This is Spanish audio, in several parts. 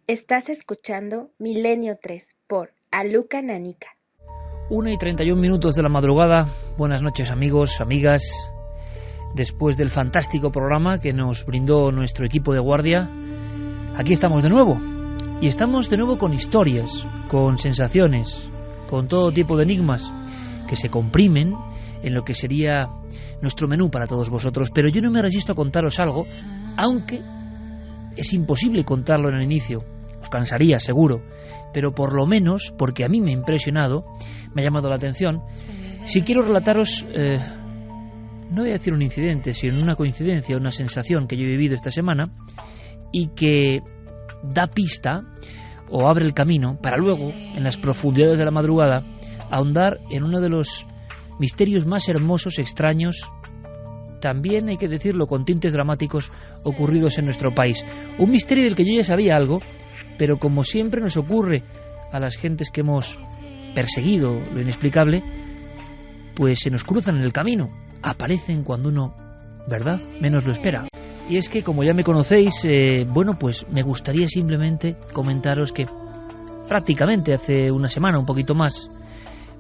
Estás escuchando Milenio 3 por Aluka Nanica. 1:31 de la madrugada. Buenas noches, amigos, amigas. Después del fantástico programa que nos brindó nuestro equipo de guardia, aquí estamos de nuevo. Y estamos de nuevo con historias, con sensaciones, con todo tipo de enigmas que se comprimen en lo que sería nuestro menú para todos vosotros. Pero yo no me resisto a contaros algo, aunque es imposible contarlo en el inicio. Os cansaría, seguro, pero por lo menos, porque a mí me ha impresionado, me ha llamado la atención, si quiero relataros, no voy a decir un incidente, sino una coincidencia, una sensación que yo he vivido esta semana y que da pista o abre el camino para luego, en las profundidades de la madrugada, ahondar en uno de los misterios más hermosos, extraños, también hay que decirlo con tintes dramáticos, ocurridos en nuestro país. Un misterio del que yo ya sabía algo, pero como siempre nos ocurre a las gentes que hemos perseguido lo inexplicable, pues se nos cruzan en el camino, aparecen cuando uno, ¿verdad?, menos lo espera. Y es que, como ya me conocéis, pues me gustaría simplemente comentaros que prácticamente hace una semana, un poquito más,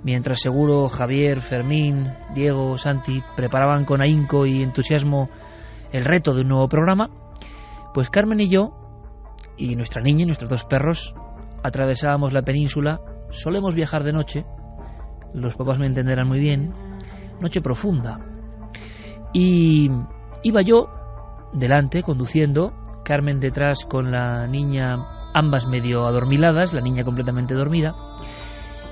mientras seguro Javier, Fermín, Diego, Santi preparaban con ahínco y entusiasmo el reto de un nuevo programa, pues Carmen y yo, y nuestra niña y nuestros dos perros, atravesábamos la península. Solemos viajar de noche, los papás me entenderán muy bien, noche profunda. Y iba yo delante conduciendo, Carmen detrás con la niña, ambas medio adormiladas, la niña completamente dormida.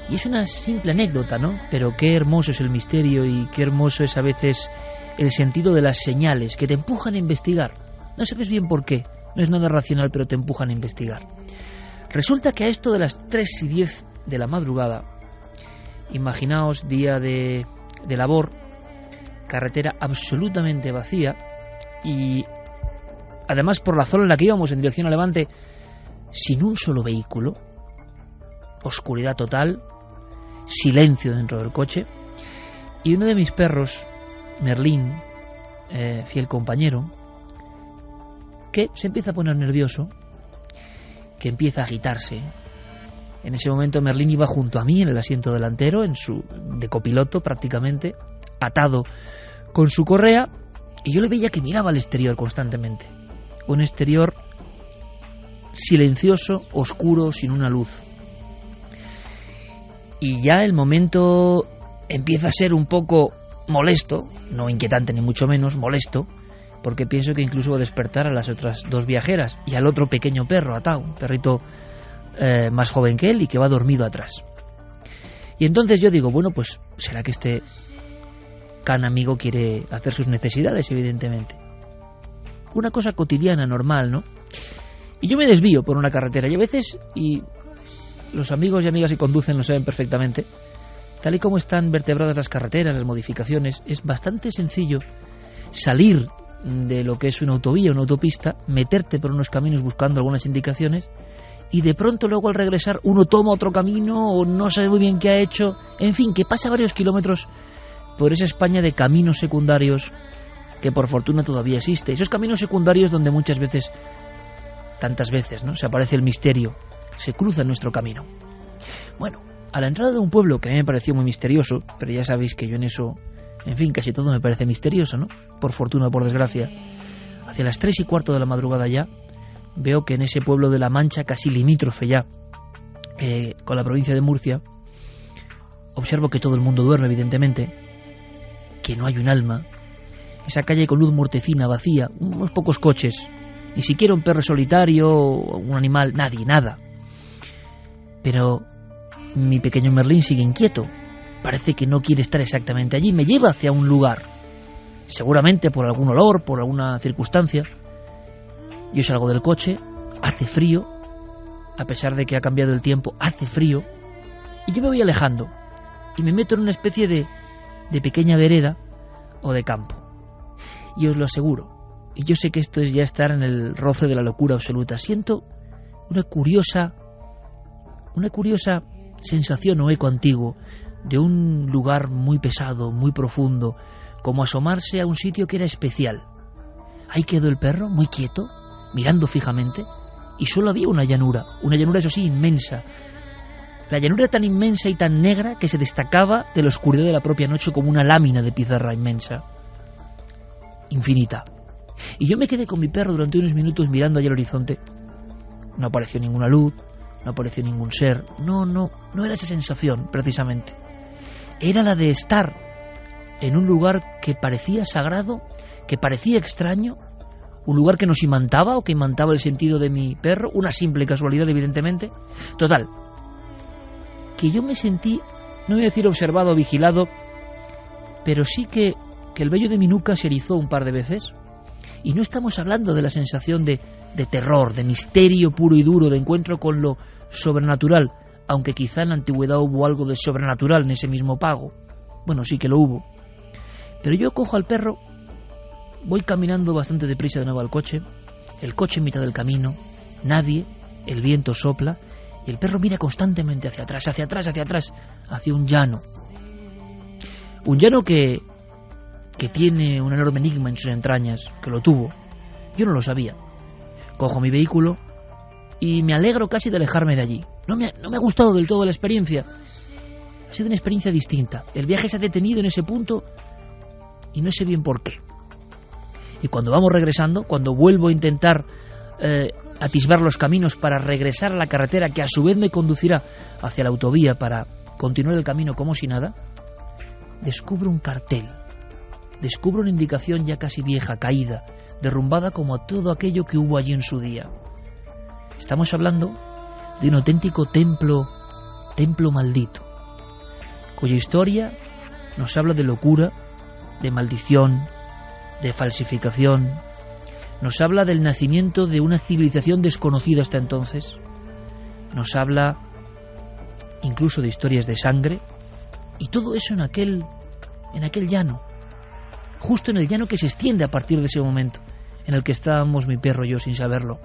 Y es una simple anécdota, ¿no? Pero qué hermoso es el misterio y qué hermoso es a veces el sentido de las señales que te empujan a investigar. No sabes bien por qué, no es nada racional, pero te empujan a investigar. Resulta que a esto de las 3:10 de la madrugada, imaginaos día de labor, carretera absolutamente vacía y además por la zona en la que íbamos en dirección a Levante, sin un solo vehículo, oscuridad total, silencio dentro del coche, y uno de mis perros, Merlín, fiel compañero, que se empieza a poner nervioso, que empieza a agitarse. En ese momento Merlín iba junto a mí en el asiento delantero, de copiloto prácticamente, atado con su correa, y yo le veía que miraba al exterior constantemente. Un exterior silencioso, oscuro, sin una luz. Y ya el momento empieza a ser un poco molesto, no inquietante ni mucho menos, molesto, porque pienso que incluso va a despertar a las otras dos viajeras y al otro pequeño perro atado, un perrito más joven que él y que va dormido atrás. Y entonces yo digo, bueno, pues será que este can amigo quiere hacer sus necesidades, evidentemente. Una cosa cotidiana, normal, ¿no? Y yo me desvío por una carretera y a veces, y los amigos y amigas que conducen lo saben perfectamente, tal y como están vertebradas las carreteras, las modificaciones, es bastante sencillo salir de lo que es una autovía, una autopista, meterte por unos caminos buscando algunas indicaciones y de pronto luego al regresar uno toma otro camino o no sabe muy bien qué ha hecho, en fin, que pasa varios kilómetros por esa España de caminos secundarios que por fortuna todavía existe. Esos caminos secundarios donde muchas veces, tantas veces, ¿no?, se aparece el misterio, se cruza en nuestro camino. Bueno, a la entrada de un pueblo que a mí me pareció muy misterioso, pero ya sabéis que yo en eso, en fin, casi todo me parece misterioso, ¿no?, por fortuna o por desgracia. Hacia las 3:15 de la madrugada ya, veo que en ese pueblo de La Mancha, casi limítrofe ya con la provincia de Murcia, observo que todo el mundo duerme, evidentemente, que no hay un alma. Esa calle con luz mortecina, vacía, unos pocos coches, ni siquiera un perro solitario o un animal, nadie, nada. Pero mi pequeño Merlín sigue inquieto. Parece que no quiere estar exactamente allí. Me lleva hacia un lugar, seguramente por algún olor, por alguna circunstancia. Yo salgo del coche, hace frío, a pesar de que ha cambiado el tiempo, hace frío, y yo me voy alejando y me meto en una especie de pequeña vereda o de campo. Y os lo aseguro, y yo sé que esto es ya estar en el roce de la locura absoluta, siento una curiosa sensación o eco antiguo de un lugar muy pesado, muy profundo, como asomarse a un sitio que era especial. Ahí quedó el perro, muy quieto, mirando fijamente, y solo había una llanura eso sí, inmensa. La llanura tan inmensa y tan negra que se destacaba de la oscuridad de la propia noche como una lámina de pizarra inmensa, infinita. Y yo me quedé con mi perro durante unos minutos mirando allá al horizonte. No apareció ninguna luz, no apareció ningún ser. No era esa sensación, precisamente. Era la de estar en un lugar que parecía sagrado, que parecía extraño, un lugar que nos imantaba o que imantaba el sentido de mi perro, una simple casualidad, evidentemente. Total, que yo me sentí, no voy a decir observado o vigilado, pero sí que el vello de mi nuca se erizó un par de veces. Y no estamos hablando de la sensación de terror, de misterio puro y duro, de encuentro con lo sobrenatural, aunque quizá en la antigüedad hubo algo de sobrenatural en ese mismo pago. Bueno, sí que lo hubo. Pero yo cojo al perro, voy caminando bastante deprisa de nuevo al coche, el coche en mitad del camino, nadie, el viento sopla, y el perro mira constantemente hacia atrás, hacia un llano. Un llano que tiene un enorme enigma en sus entrañas, que lo tuvo. Yo no lo sabía. Cojo mi vehículo y me alegro casi de alejarme de allí. No me ha gustado del todo la experiencia. Ha sido una experiencia distinta. El viaje se ha detenido en ese punto y no sé bien por qué. Y cuando vamos regresando, cuando vuelvo a intentar atisbar los caminos para regresar a la carretera, que a su vez me conducirá hacia la autovía para continuar el camino como si nada, descubro un cartel. Descubro una indicación ya casi vieja, caída, derrumbada como todo aquello que hubo allí en su día. Estamos hablando de un auténtico templo maldito, cuya historia nos habla de locura, de maldición, de falsificación. Nos habla del nacimiento de una civilización desconocida hasta entonces. Nos habla incluso de historias de sangre, y todo eso en aquel llano, justo en el llano que se extiende a partir de ese momento en el que estábamos mi perro y yo sin saberlo.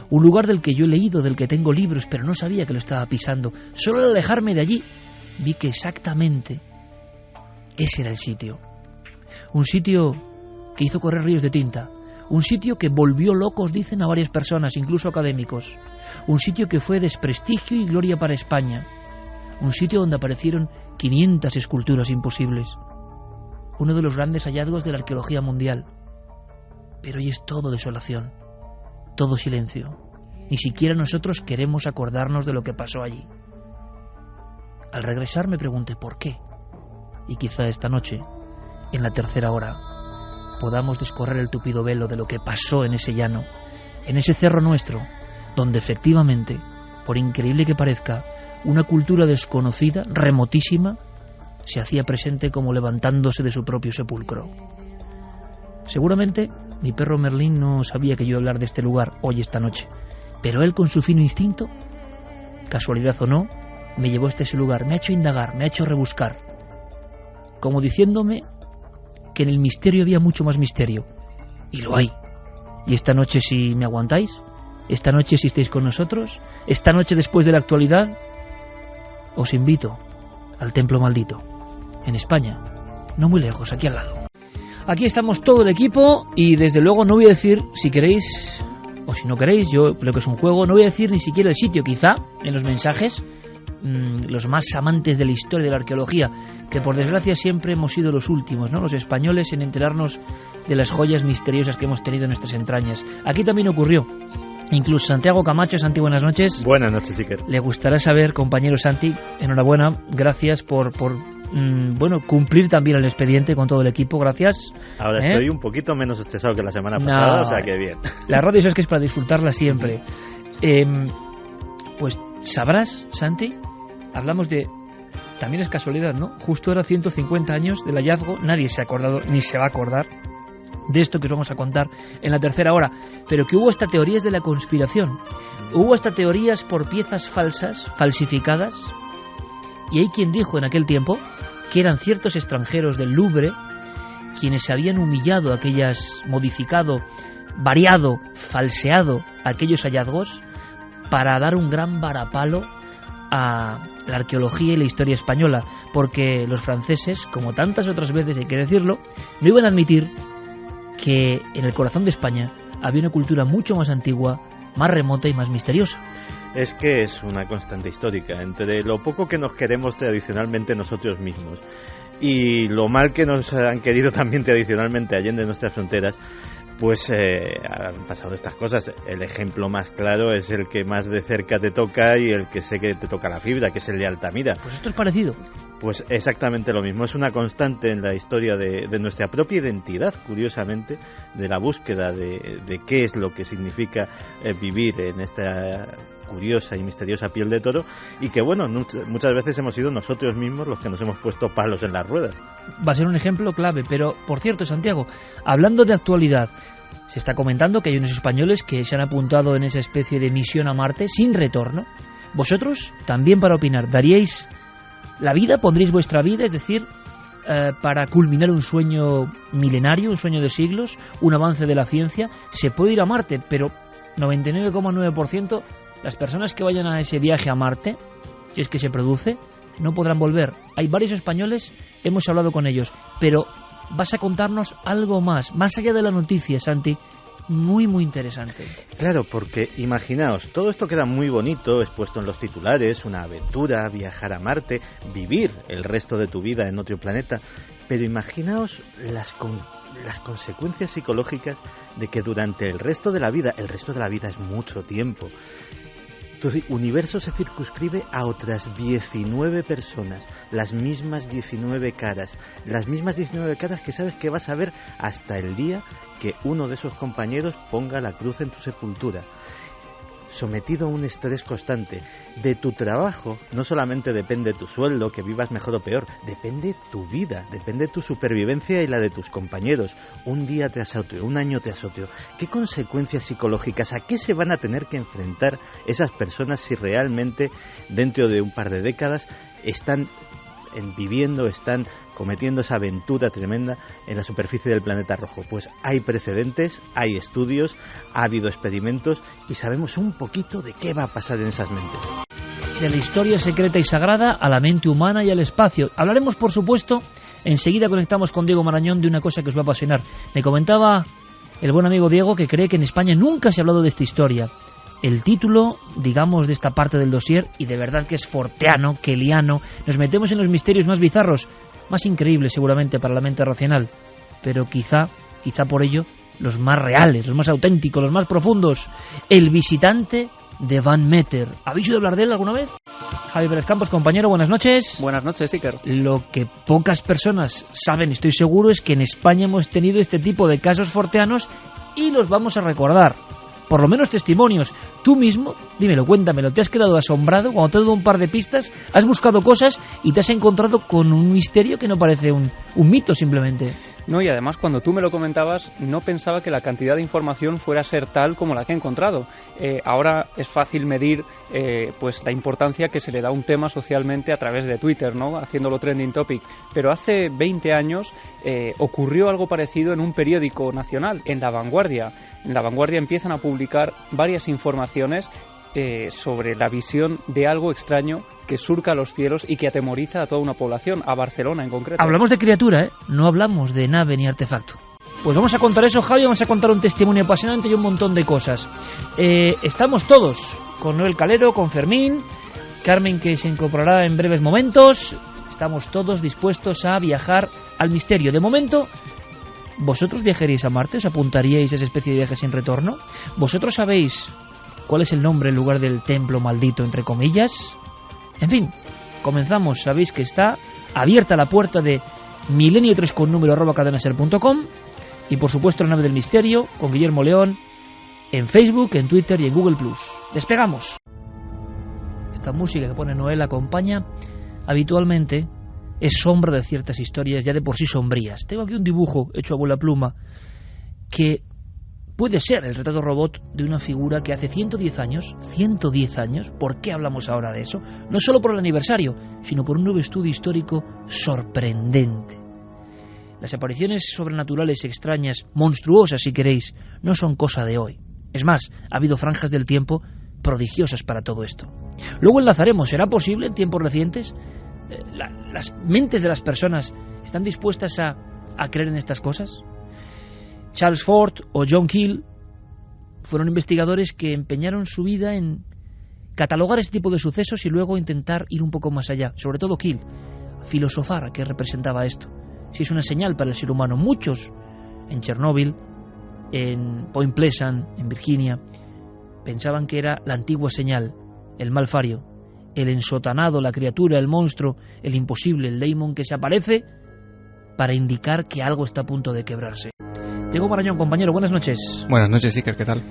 Un lugar del que yo he leído, del que tengo libros, pero no sabía que lo estaba pisando. Solo al alejarme de allí vi que exactamente ese era el sitio. Un sitio que hizo correr ríos de tinta. Un sitio que volvió locos, dicen, a varias personas, incluso académicos. Un sitio que fue desprestigio y gloria para España. Un sitio donde aparecieron 500 esculturas imposibles. Uno de los grandes hallazgos de la arqueología mundial. Pero hoy es todo desolación, todo silencio. Ni siquiera nosotros queremos acordarnos de lo que pasó allí. Al regresar me pregunté por qué. Y quizá esta noche, en la tercera hora, podamos descorrer el tupido velo de lo que pasó en ese llano, en ese cerro nuestro, donde efectivamente, por increíble que parezca, una cultura desconocida, remotísima, se hacía presente como levantándose de su propio sepulcro. Seguramente mi perro Merlín no sabía que yo iba a hablar de este lugar hoy esta noche, pero él con su fino instinto, casualidad o no, me llevó hasta ese lugar, me ha hecho indagar, me ha hecho rebuscar, como diciéndome que en el misterio había mucho más misterio, y lo hay. Y esta noche, si me aguantáis, esta noche si estáis con nosotros, esta noche después de la actualidad, os invito al Templo Maldito, en España, no muy lejos, aquí al lado. Aquí estamos todo el equipo y desde luego no voy a decir, si queréis o si no queréis, yo creo que es un juego, no voy a decir ni siquiera el sitio, quizá en los mensajes, los más amantes de la historia de la arqueología, que por desgracia siempre hemos sido los últimos, ¿no?, los españoles en enterarnos de las joyas misteriosas que hemos tenido en nuestras entrañas. Aquí también ocurrió. Incluso Santiago Camacho. Santi, buenas noches. Buenas noches, Iker. Le gustará saber, compañero Santi, enhorabuena, gracias por cumplir también el expediente con todo el equipo, gracias. Ahora estoy un poquito menos estresado que la semana pasada, o sea que bien. La radio es que es para disfrutarla siempre. Pues sabrás, Santi, hablamos de... También es casualidad, ¿no? Justo ahora 150 años del hallazgo, nadie se ha acordado, ni se va a acordar de esto que os vamos a contar en la tercera hora, pero que hubo hasta teorías de la conspiración, hubo hasta teorías por piezas falsas, falsificadas, y hay quien dijo en aquel tiempo que eran ciertos extranjeros del Louvre quienes habían humillado modificado, variado, falseado aquellos hallazgos para dar un gran varapalo a la arqueología y la historia española, porque los franceses, como tantas otras veces hay que decirlo, no iban a admitir que en el corazón de España había una cultura mucho más antigua más remota y más misteriosa. Es que es una constante histórica entre lo poco que nos queremos tradicionalmente nosotros mismos y lo mal que nos han querido también tradicionalmente allende nuestras fronteras. Pues han pasado estas cosas. El ejemplo más claro es el que más de cerca te toca y el que sé que te toca la fibra, que es el de Altamira. Pues esto es parecido. Pues exactamente lo mismo. Es una constante en la historia de nuestra propia identidad, curiosamente, de la búsqueda de qué es lo que significa vivir en esta curiosa y misteriosa piel de toro, y que bueno, muchas veces hemos sido nosotros mismos los que nos hemos puesto palos en las ruedas. Va a ser un ejemplo clave, pero por cierto, Santiago, hablando de actualidad, se está comentando que hay unos españoles que se han apuntado en esa especie de misión a Marte sin retorno. ¿Vosotros también, para opinar, daríais la vida, pondréis vuestra vida, es decir, para culminar un sueño milenario, un sueño de siglos, un avance de la ciencia? Se puede ir a Marte, pero 99,9% las personas que vayan a ese viaje a Marte, si es que se produce, no podrán volver. Hay varios españoles, hemos hablado con ellos, pero vas a contarnos algo más allá de la noticia, Santi, muy muy interesante. Claro, porque imaginaos, todo esto queda muy bonito, expuesto en los titulares, una aventura, viajar a Marte, vivir el resto de tu vida en otro planeta, pero imaginaos las consecuencias psicológicas de que durante el resto de la vida es mucho tiempo, tu universo se circunscribe a otras 19 personas, las mismas 19 caras que sabes que vas a ver hasta el día que uno de esos compañeros ponga la cruz en tu sepultura. Sometido a un estrés constante. De tu trabajo no solamente depende tu sueldo, que vivas mejor o peor, depende tu vida, depende tu supervivencia y la de tus compañeros, un día tras otro, un año tras otro. ¿Qué consecuencias psicológicas, a qué se van a tener que enfrentar esas personas si realmente dentro de un par de décadas están viviendo, están cometiendo esa aventura tremenda en la superficie del planeta rojo? Pues hay precedentes, hay estudios, ha habido experimentos y sabemos un poquito de qué va a pasar en esas mentes. De la historia secreta y sagrada a la mente humana y al espacio. Hablaremos, por supuesto, enseguida conectamos con Diego Marañón de una cosa que os va a apasionar. Me comentaba el buen amigo Diego que cree que en España nunca se ha hablado de esta historia. El título, digamos, de esta parte del dossier, y de verdad que es forteano, keliano, nos metemos en los misterios más bizarros, más increíbles seguramente para la mente racional, pero quizá por ello los más reales, los más auténticos, los más profundos. El visitante de Van Meter. ¿Habéis oído hablar de él alguna vez? Javi Pérez Campos, compañero, buenas noches. Buenas noches, Iker. Lo que pocas personas saben, estoy seguro, es que en España hemos tenido este tipo de casos forteanos y los vamos a recordar. Por lo menos testimonios. Tú mismo, dímelo, cuéntamelo, ¿te has quedado asombrado cuando te he dado un par de pistas? ¿Has buscado cosas y te has encontrado con un misterio que no parece un mito simplemente? No, y además cuando tú me lo comentabas no pensaba que la cantidad de información fuera a ser tal como la que he encontrado. Ahora es fácil medir pues la importancia que se le da a un tema socialmente a través de Twitter, ¿no? Haciéndolo trending topic. Pero hace 20 años ocurrió algo parecido en un periódico nacional, en La Vanguardia. En La Vanguardia empiezan a publicar varias informaciones sobre la visión de algo extraño que surca los cielos y que atemoriza a toda una población, a Barcelona en concreto. Hablamos de criatura, ¿eh? No hablamos de nave ni artefacto. Pues vamos a contar eso, Javi, vamos a contar un testimonio apasionante y un montón de cosas. Estamos todos, con Noel Calero, con Fermín, Carmen, que se incorporará en breves momentos. Estamos todos dispuestos a viajar al misterio. De momento, ¿vosotros viajaríais a Marte? ¿Os apuntaríais a esa especie de viaje sin retorno? ¿Vosotros sabéis cuál es el nombre en lugar del templo maldito, entre comillas? En fin, comenzamos. Sabéis que está abierta la puerta de milenio3 con número @cadenaser.com y por supuesto la nave del misterio con Guillermo León en Facebook, en Twitter y en Google+. Despegamos. Esta música que pone Noel acompaña habitualmente, es sombra de ciertas historias ya de por sí sombrías. Tengo aquí un dibujo hecho a bola pluma que puede ser el retrato robot de una figura que hace 110 años, ¿por qué hablamos ahora de eso? No solo por el aniversario, sino por un nuevo estudio histórico sorprendente. Las apariciones sobrenaturales extrañas, monstruosas si queréis, no son cosa de hoy. Es más, ha habido franjas del tiempo prodigiosas para todo esto. Luego enlazaremos, ¿será posible en tiempos recientes? ¿Las mentes de las personas están dispuestas a creer en estas cosas? Charles Ford o John Keel fueron investigadores que empeñaron su vida en catalogar este tipo de sucesos y luego intentar ir un poco más allá. Sobre todo Keel, filosofar a qué representaba esto. Si es una señal para el ser humano. Muchos en Chernóbil, en Point Pleasant, en Virginia, pensaban que era la antigua señal, el malfario, el ensotanado, la criatura, el monstruo, el imposible, el daemon que se aparece para indicar que algo está a punto de quebrarse. Diego Marañón, compañero, buenas noches. Buenas noches, Iker, ¿qué tal?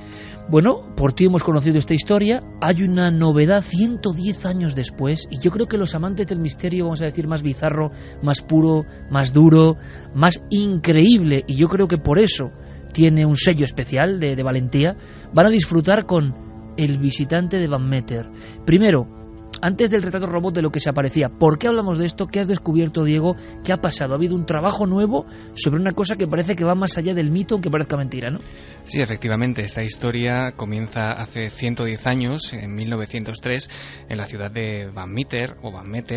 Bueno, por ti hemos conocido esta historia. Hay una novedad 110 años después, y yo creo que los amantes del misterio, vamos a decir, más bizarro, más puro, más duro, más increíble, y yo creo que por eso tiene un sello especial de valentía, van a disfrutar con El visitante de Van Meter. Primero, antes del retrato robot de lo que se aparecía, ¿por qué hablamos de esto? ¿Qué has descubierto, Diego? ¿Qué ha pasado? ¿Ha habido un trabajo nuevo sobre una cosa que parece que va más allá del mito, aunque parezca mentira, ¿no? Sí, efectivamente, esta historia comienza hace 110 años, en 1903, en la ciudad de Van Meter,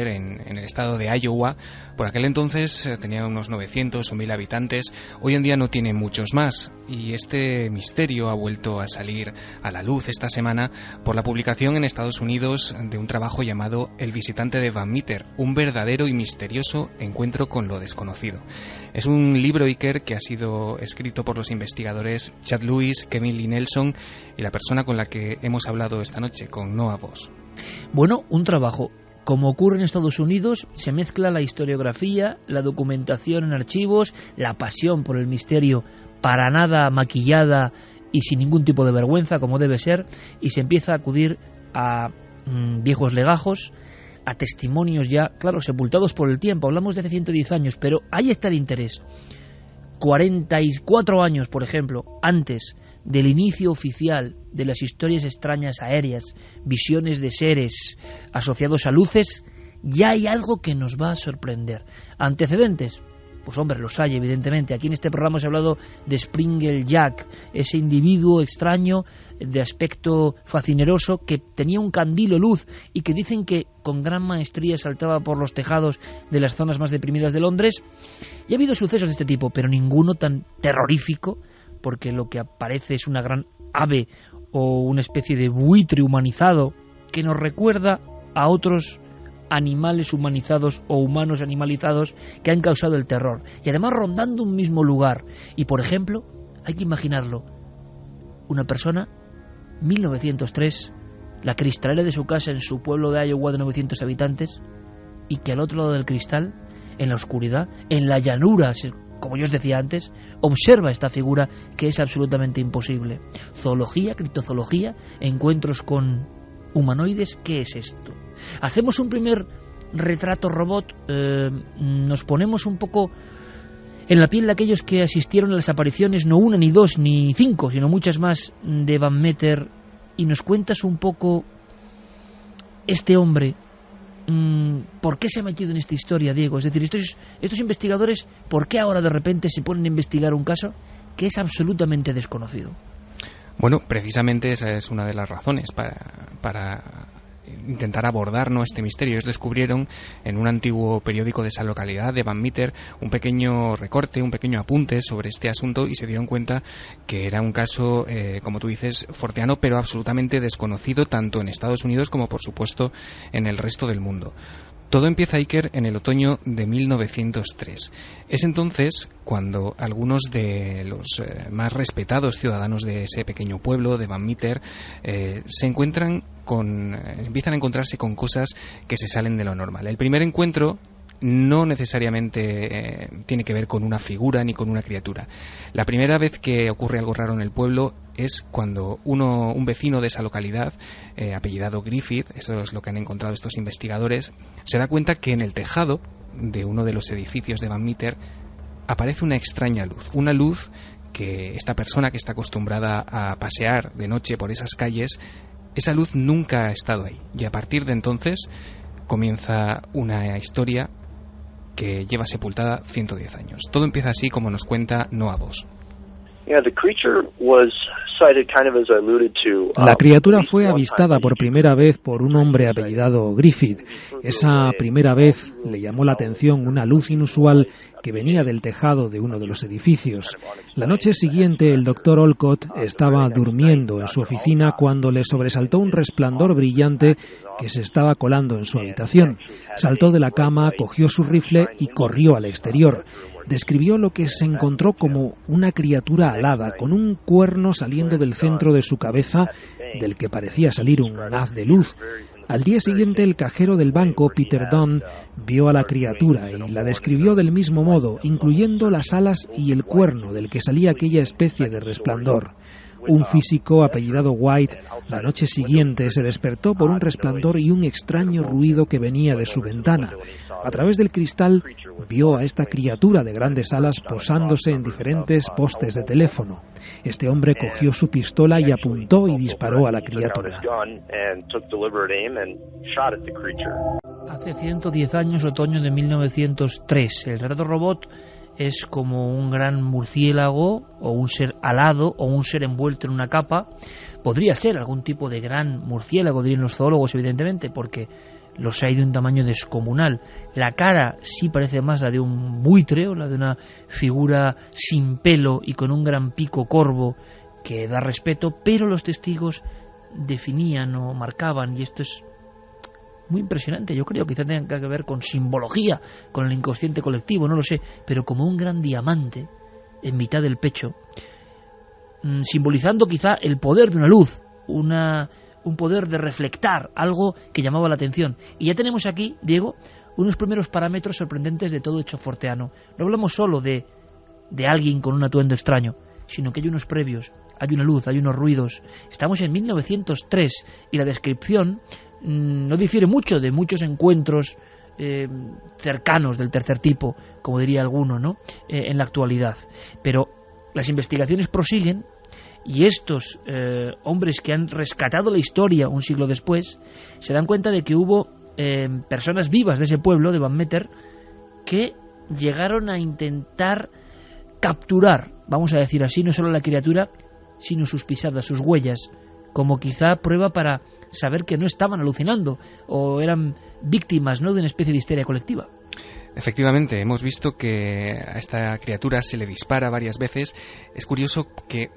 en el estado de Iowa. Por aquel entonces tenía unos 900 o 1000 habitantes, hoy en día no tiene muchos más, y este misterio ha vuelto a salir a la luz esta semana por la publicación en Estados Unidos de un trabajo llamado El visitante de Van Meter, un verdadero y misterioso encuentro con lo desconocido. Es un libro, Iker, que ha sido escrito por los investigadores Chad Lewis, Kevin Lee Nelson y la persona con la que hemos hablado esta noche, con Noah Voss. Bueno, un trabajo. Como ocurre en Estados Unidos, se mezcla la historiografía, la documentación en archivos, la pasión por el misterio para nada maquillada y sin ningún tipo de vergüenza, como debe ser, y se empieza a acudir a viejos legajos, a testimonios ya, claro, sepultados por el tiempo. Hablamos de hace 110 años, pero ahí está el interés. 44 años, por ejemplo, antes del inicio oficial de las historias extrañas aéreas, visiones de seres asociados a luces, ya hay algo que nos va a sorprender. ¿Antecedentes? Pues hombre, los hay, evidentemente. Aquí en este programa se ha hablado de Springle Jack, ese individuo extraño de aspecto fascineroso que tenía un candil o luz y que dicen que con gran maestría saltaba por los tejados de las zonas más deprimidas de Londres. Y ha habido sucesos de este tipo, pero ninguno tan terrorífico, porque lo que aparece es una gran ave o una especie de buitre humanizado que nos recuerda a otros animales humanizados o humanos animalizados que han causado el terror, y además rondando un mismo lugar. Y por ejemplo, hay que imaginarlo, una persona, 1903, la cristalera de su casa en su pueblo de Iowa de 900 habitantes, y que al otro lado del cristal, en la oscuridad, en la llanura, como yo os decía antes, observa esta figura que es absolutamente imposible. Zoología, criptozoología, encuentros con humanoides, ¿qué es esto? Hacemos un primer retrato robot, nos ponemos un poco en la piel de aquellos que asistieron a las apariciones, no una, ni dos, ni cinco, sino muchas más, de Van Meter, y nos cuentas un poco este hombre, ¿por qué se ha metido en esta historia, Diego? Es decir, estos investigadores, ¿por qué ahora de repente se ponen a investigar un caso que es absolutamente desconocido? Bueno, precisamente esa es una de las razones para intentar abordar este misterio. Ellos descubrieron en un antiguo periódico de esa localidad de Van Meter un pequeño recorte, un pequeño apunte sobre este asunto, y se dieron cuenta que era un caso, como tú dices, forteano, pero absolutamente desconocido tanto en Estados Unidos como, por supuesto, en el resto del mundo. Todo empieza, Iker, en el otoño de 1903. Es entonces cuando algunos de los más respetados ciudadanos de ese pequeño pueblo de Van Meter empiezan a encontrarse con cosas que se salen de lo normal. El primer encuentro no necesariamente tiene que ver con una figura ni con una criatura. La primera vez que ocurre algo raro en el pueblo es cuando un vecino de esa localidad, apellidado Griffith, eso es lo que han encontrado estos investigadores, se da cuenta que en el tejado de uno de los edificios de Van Meter aparece una extraña luz, una luz que esta persona que está acostumbrada a pasear de noche por esas calles, esa luz nunca ha estado ahí, y a partir de entonces comienza una historia que lleva sepultada 110 años. Todo empieza así, como nos cuenta Noah Voss. Yeah, the creature was La criatura fue avistada por primera vez por un hombre apellidado Griffith. Esa primera vez le llamó la atención una luz inusual que venía del tejado de uno de los edificios. La noche siguiente, el doctor Olcott estaba durmiendo en su oficina cuando le sobresaltó un resplandor brillante que se estaba colando en su habitación. Saltó de la cama, cogió su rifle y corrió al exterior. Describió lo que se encontró como una criatura alada, con un cuerno saliendo del centro de su cabeza, del que parecía salir un haz de luz. Al día siguiente, el cajero del banco, Peter Dunn, vio a la criatura y la describió del mismo modo, incluyendo las alas y el cuerno del que salía aquella especie de resplandor. Un físico apellidado White, la noche siguiente, se despertó por un resplandor y un extraño ruido que venía de su ventana. A través del cristal vio a esta criatura de grandes alas posándose en diferentes postes de teléfono. Este hombre cogió su pistola y apuntó y disparó a la criatura. Hace 110 años, otoño de 1903, el retrato robot es como un gran murciélago o un ser alado o un ser envuelto en una capa. Podría ser algún tipo de gran murciélago, dirían los zoólogos, evidentemente, porque los hay de un tamaño descomunal. La cara sí parece más la de un buitre o la de una figura sin pelo y con un gran pico corvo que da respeto, pero los testigos definían o marcaban, y esto es muy impresionante, yo creo, quizá tenga que ver con simbología, con el inconsciente colectivo, no lo sé, pero como un gran diamante en mitad del pecho, simbolizando quizá el poder de una luz, un poder de reflectar, algo que llamaba la atención. Y ya tenemos aquí, Diego, unos primeros parámetros sorprendentes de todo hecho forteano. No hablamos solo de alguien con un atuendo extraño, sino que hay unos previos, hay una luz, hay unos ruidos. Estamos en 1903 y la descripción no difiere mucho de muchos encuentros cercanos del tercer tipo, como diría alguno, ¿no? En la actualidad. Pero las investigaciones prosiguen y estos hombres que han rescatado la historia un siglo después se dan cuenta de que hubo personas vivas de ese pueblo, de Van Meter, que llegaron a intentar capturar, vamos a decir así, no solo la criatura, sino sus pisadas, sus huellas, como quizá prueba para saber que no estaban alucinando o eran víctimas, ¿no?, de una especie de histeria colectiva. Efectivamente, hemos visto que a esta criatura se le dispara varias veces. Es curioso que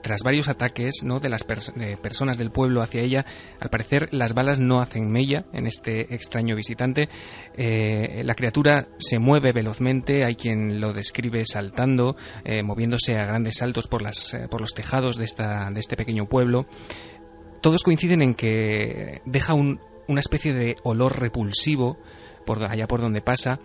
tras varios ataques, ¿no?, de las personas del pueblo hacia ella, al parecer las balas no hacen mella en este extraño visitante. La criatura se mueve velozmente, hay quien lo describe saltando, moviéndose a grandes saltos por los tejados de este pequeño pueblo. Todos coinciden en que deja una especie de olor repulsivo allá por donde pasa,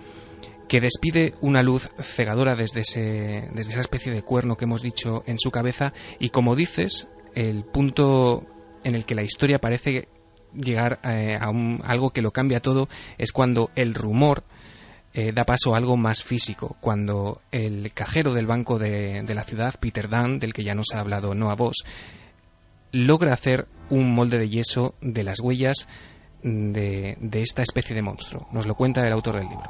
que despide una luz cegadora desde esa especie de cuerno que hemos dicho en su cabeza, y como dices, el punto en el que la historia parece llegar a algo que lo cambia todo es cuando el rumor da paso a algo más físico, cuando el cajero del banco de la ciudad, Peter Dunn, del que ya nos ha hablado Noah Voss, logra hacer un molde de yeso de las huellas de esta especie de monstruo. Nos lo cuenta el autor del libro.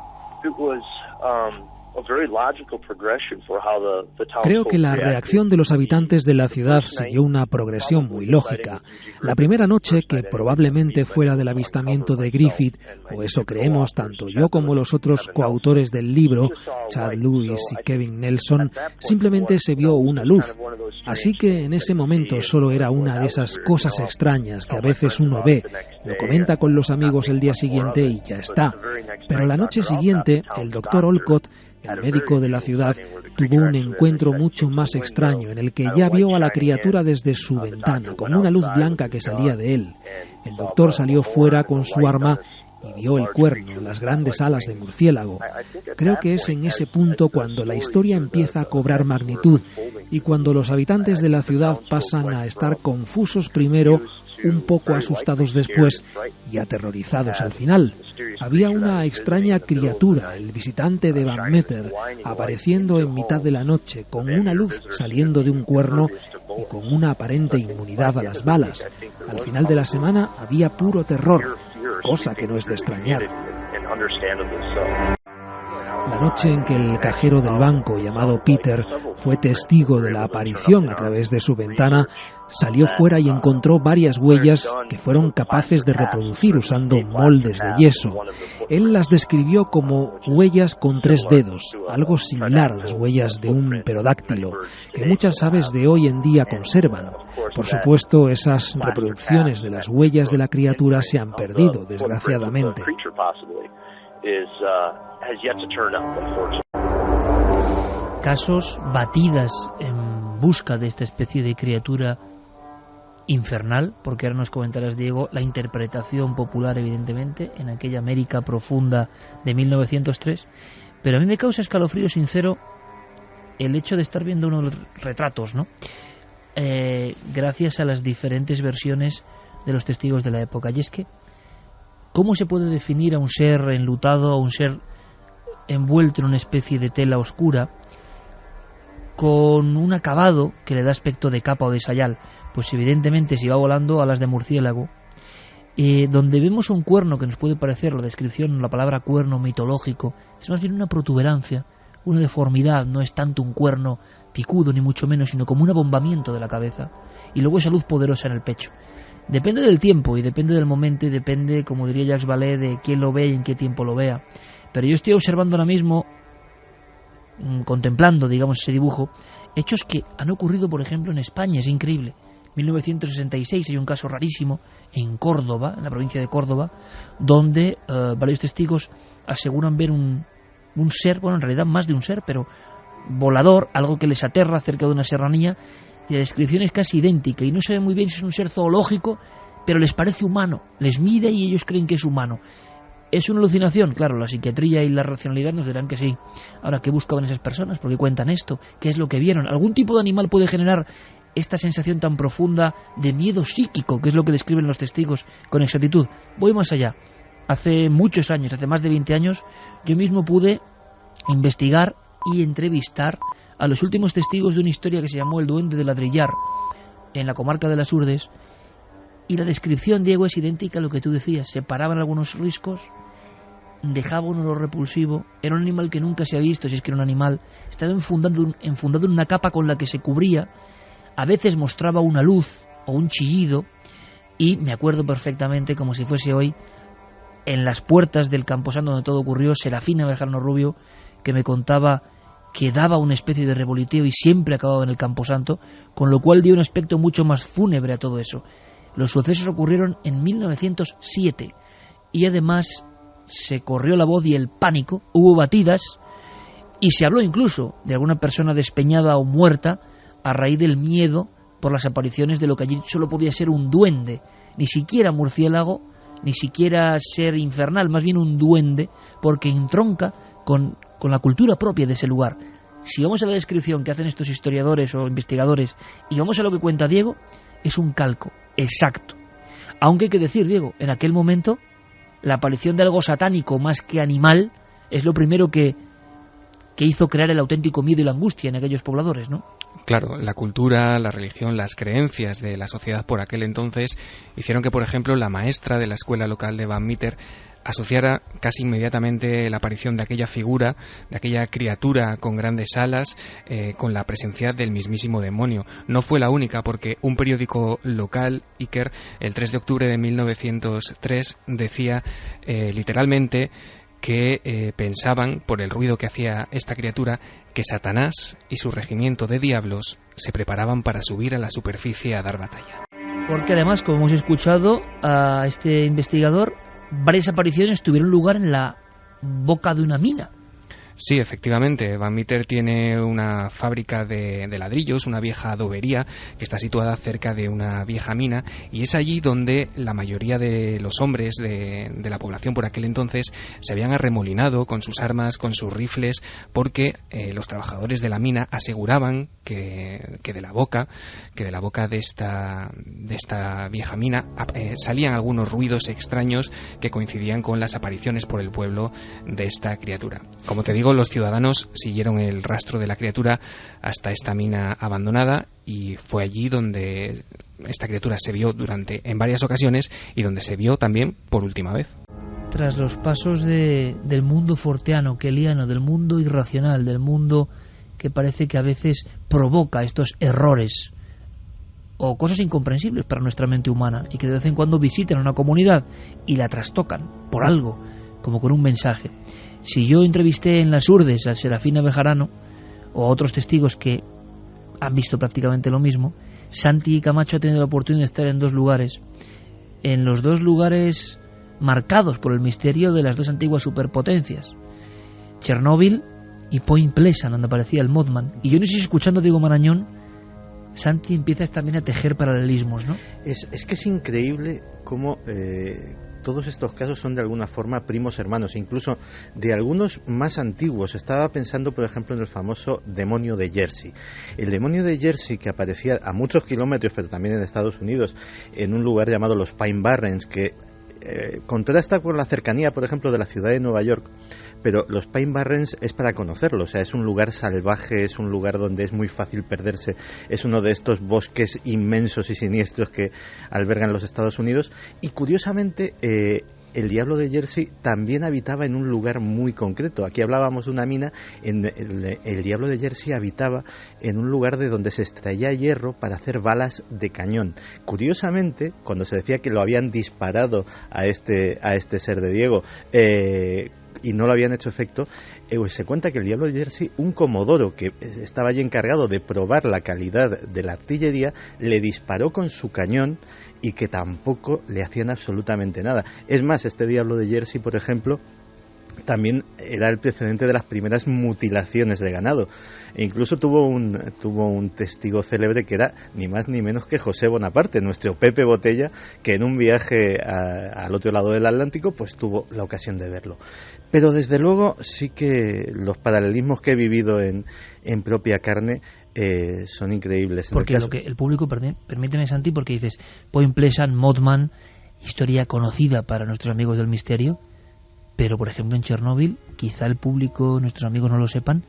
Creo que la reacción de los habitantes de la ciudad siguió una progresión muy lógica. La primera noche, que probablemente fuera del avistamiento de Griffith, o eso creemos tanto yo como los otros coautores del libro, Chad Lewis y Kevin Nelson, simplemente se vio una luz. Así que en ese momento solo era una de esas cosas extrañas que a veces uno ve, lo comenta con los amigos el día siguiente y ya está. Pero la noche siguiente, el doctor Olcott, el médico de la ciudad, tuvo un encuentro mucho más extraño en el que ya vio a la criatura desde su ventana, con una luz blanca que salía de él. El doctor salió fuera con su arma y vio el cuerno, las grandes alas de murciélago. Creo que es en ese punto cuando la historia empieza a cobrar magnitud y cuando los habitantes de la ciudad pasan a estar confusos primero, un poco asustados después y aterrorizados al final. Había una extraña criatura, el visitante de Van Meter, apareciendo en mitad de la noche, con una luz saliendo de un cuerno y con una aparente inmunidad a las balas. Al final de la semana había puro terror, cosa que no es de extrañar. La noche en que el cajero del banco, llamado Peter, fue testigo de la aparición a través de su ventana, salió fuera y encontró varias huellas que fueron capaces de reproducir usando moldes de yeso. Él las describió como huellas con 3 dedos, algo similar a las huellas de un pterodáctilo, que muchas aves de hoy en día conservan. Por supuesto, esas reproducciones de las huellas de la criatura se han perdido, desgraciadamente. Casos, batidas en busca de esta especie de criatura infernal, porque ahora nos comentarás, Diego, la interpretación popular, evidentemente, en aquella América profunda de 1903, pero a mí me causa escalofrío sincero el hecho de estar viendo uno de los retratos, ¿no? Gracias a las diferentes versiones de los testigos de la época. Y es que, ¿cómo se puede definir a un ser enlutado, a un ser envuelto en una especie de tela oscura, con un acabado que le da aspecto de capa o de sayal? Pues evidentemente si va volando, alas de murciélago, donde vemos un cuerno que nos puede parecer, la descripción, la palabra cuerno mitológico, es más bien una protuberancia, una deformidad, no es tanto un cuerno picudo ni mucho menos, sino como un abombamiento de la cabeza, y luego esa luz poderosa en el pecho. Depende del tiempo y depende del momento y depende, como diría Jacques Vallée, de quién lo ve y en qué tiempo lo vea. Pero yo estoy observando ahora mismo, contemplando, digamos, ese dibujo, hechos que han ocurrido, por ejemplo, en España. Es increíble. 1966 hay un caso rarísimo en Córdoba, en la provincia de Córdoba, donde varios testigos aseguran ver un ser, bueno, en realidad más de un ser, pero volador, algo que les aterra cerca de una serranía, y la descripción es casi idéntica, y no se ve muy bien si es un ser zoológico, pero les parece humano, les mide y ellos creen que es humano. ¿Es una alucinación? Claro, la psiquiatría y la racionalidad nos dirán que sí. Ahora, ¿qué buscaban esas personas? ¿Por qué cuentan esto? ¿Qué es lo que vieron? ¿Algún tipo de animal puede generar esta sensación tan profunda de miedo psíquico, que es lo que describen los testigos con exactitud? Voy más allá. Hace muchos años, hace más de 20 años, yo mismo pude investigar y entrevistar a los últimos testigos de una historia que se llamó El Duende de Ladrillar, en la comarca de las Urdes, y la descripción, Diego, es idéntica a lo que tú decías. Se paraban algunos riscos, dejaba un olor repulsivo, era un animal que nunca se ha visto, si es que era un animal, estaba enfundado en una capa con la que se cubría, a veces mostraba una luz o un chillido, y me acuerdo perfectamente, como si fuese hoy, en las puertas del camposanto donde todo ocurrió, Serafina Bejarano Rubio, que me contaba que daba una especie de revoloteo y siempre acababa en el camposanto, con lo cual dio un aspecto mucho más fúnebre a todo eso. Los sucesos ocurrieron en 1907 y además se corrió la voz y el pánico, hubo batidas y se habló incluso de alguna persona despeñada o muerta a raíz del miedo por las apariciones de lo que allí solo podía ser un duende, ni siquiera murciélago, ni siquiera ser infernal, más bien un duende, porque entronca con la cultura propia de ese lugar. Si vamos a la descripción que hacen estos historiadores o investigadores y vamos a lo que cuenta Diego, es un calco exacto. Aunque hay que decir, Diego, en aquel momento la aparición de algo satánico más que animal es lo primero que hizo crear el auténtico miedo y la angustia en aquellos pobladores, ¿no? Claro, la cultura, la religión, las creencias de la sociedad por aquel entonces hicieron que, por ejemplo, la maestra de la escuela local de Van Meter asociara casi inmediatamente la aparición de aquella figura, de aquella criatura con grandes alas, con la presencia del mismísimo demonio. No fue la única, porque un periódico local, Iker, el 3 de octubre de 1903, decía literalmente que pensaban, por el ruido que hacía esta criatura, que Satanás y su regimiento de diablos se preparaban para subir a la superficie a dar batalla. Porque además, como hemos escuchado a este investigador, varias apariciones tuvieron lugar en la boca de una mina. Sí, efectivamente. Van Meter tiene una fábrica de ladrillos, una vieja adobería que está situada cerca de una vieja mina, y es allí donde la mayoría de los hombres de la población por aquel entonces se habían arremolinado con sus armas, con sus rifles, porque los trabajadores de la mina aseguraban que de la boca de esta vieja mina salían algunos ruidos extraños que coincidían con las apariciones por el pueblo de esta criatura. Como te digo, los ciudadanos siguieron el rastro de la criatura hasta esta mina abandonada, y fue allí donde esta criatura se vio en varias ocasiones y donde se vio también por última vez. tras los pasos del mundo forteano, keliano, del mundo irracional, del mundo que parece que a veces provoca estos errores o cosas incomprensibles para nuestra mente humana y que de vez en cuando visitan a una comunidad y la trastocan por algo, como con un mensaje. Si yo entrevisté en las Urdes a Serafina Bejarano o a otros testigos que han visto prácticamente lo mismo, Santi Camacho ha tenido la oportunidad de estar en dos lugares, en los dos lugares marcados por el misterio de las dos antiguas superpotencias, Chernóbil y Point Pleasant, donde aparecía el Mothman. Y yo no sé si escuchando a Diego Marañón, Santi empieza también a tejer paralelismos, ¿no? Es que es increíble cómo todos estos casos son de alguna forma primos hermanos, incluso de algunos más antiguos. Estaba pensando, por ejemplo, en el famoso demonio de Jersey. El demonio de Jersey, que aparecía a muchos kilómetros, pero también en Estados Unidos, en un lugar llamado los Pine Barrens, que contrasta con la cercanía, por ejemplo, de la ciudad de Nueva York. Pero los Pine Barrens es para conocerlo, o sea, es un lugar salvaje, es un lugar donde es muy fácil perderse, es uno de estos bosques inmensos y siniestros que albergan los Estados Unidos. Y curiosamente, el diablo de Jersey también habitaba en un lugar muy concreto. Aquí hablábamos de una mina, el diablo de Jersey habitaba en un lugar de donde se extraía hierro para hacer balas de cañón. Curiosamente, cuando se decía que lo habían disparado a este ser de Diego, y no lo habían hecho efecto, se cuenta que el diablo de Jersey, un comodoro que estaba allí encargado de probar la calidad de la artillería, le disparó con su cañón y que tampoco le hacían absolutamente nada. Es más, este diablo de Jersey, por ejemplo, también era el precedente de las primeras mutilaciones de ganado. E incluso tuvo un testigo célebre que era ni más ni menos que José Bonaparte, nuestro Pepe Botella, que en un viaje al otro lado del Atlántico pues tuvo la ocasión de verlo. Pero desde luego sí que los paralelismos que he vivido en propia carne son increíbles. Porque lo que el público, permíteme, Santi, porque dices Point Pleasant, Mothman, historia conocida para nuestros amigos del misterio, pero por ejemplo en Chernóbil, quizá el público, nuestros amigos no lo sepan,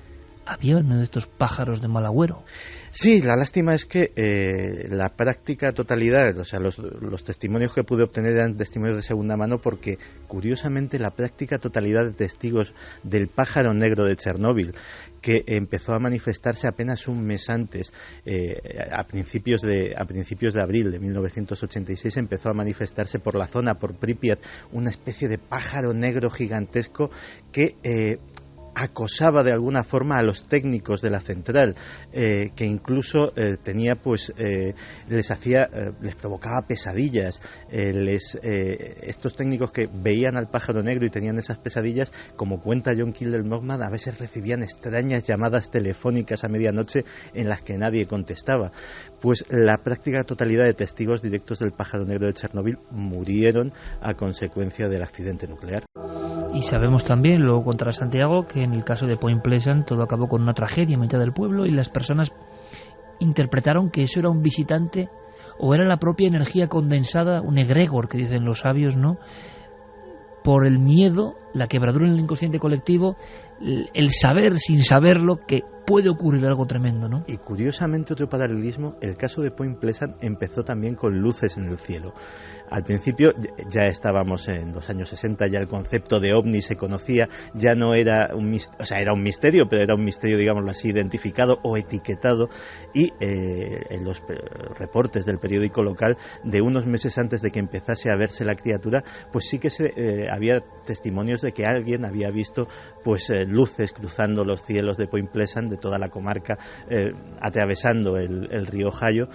había uno de estos pájaros de mal agüero. Sí, la lástima es que la práctica totalidad, o sea, los testimonios que pude obtener eran testimonios de segunda mano, porque curiosamente la práctica totalidad de testigos del pájaro negro de Chernóbil, que empezó a manifestarse apenas un mes antes, a principios de abril de 1986, empezó a manifestarse por la zona, por Pripyat, una especie de pájaro negro gigantesco que acosaba de alguna forma a los técnicos de la central, que incluso tenía les provocaba pesadillas. Estos técnicos que veían al pájaro negro y tenían esas pesadillas, como cuenta John Keel del Mothman, a veces recibían extrañas llamadas telefónicas a medianoche en las que nadie contestaba. Pues la práctica totalidad de testigos directos del pájaro negro de Chernóbil murieron a consecuencia del accidente nuclear. Y sabemos también, luego contará Santiago, que en el caso de Point Pleasant todo acabó con una tragedia en mitad del pueblo y las personas interpretaron que eso era un visitante o era la propia energía condensada, un egregor que dicen los sabios, ¿no? Por el miedo, la quebradura en el inconsciente colectivo, el saber sin saberlo que puede ocurrir algo tremendo, ¿no? Y curiosamente, otro paralelismo, el caso de Point Pleasant empezó también con luces en el cielo. Al principio ya estábamos en los años 60, ya el concepto de ovni se conocía, ya no era era un misterio, pero era un misterio, digámoslo así, identificado o etiquetado, y en los reportes del periódico local, de unos meses antes de que empezase a verse la criatura, pues sí que había testimonios de que alguien había visto luces cruzando los cielos de Point Pleasant, de toda la comarca, atravesando el río Ohio,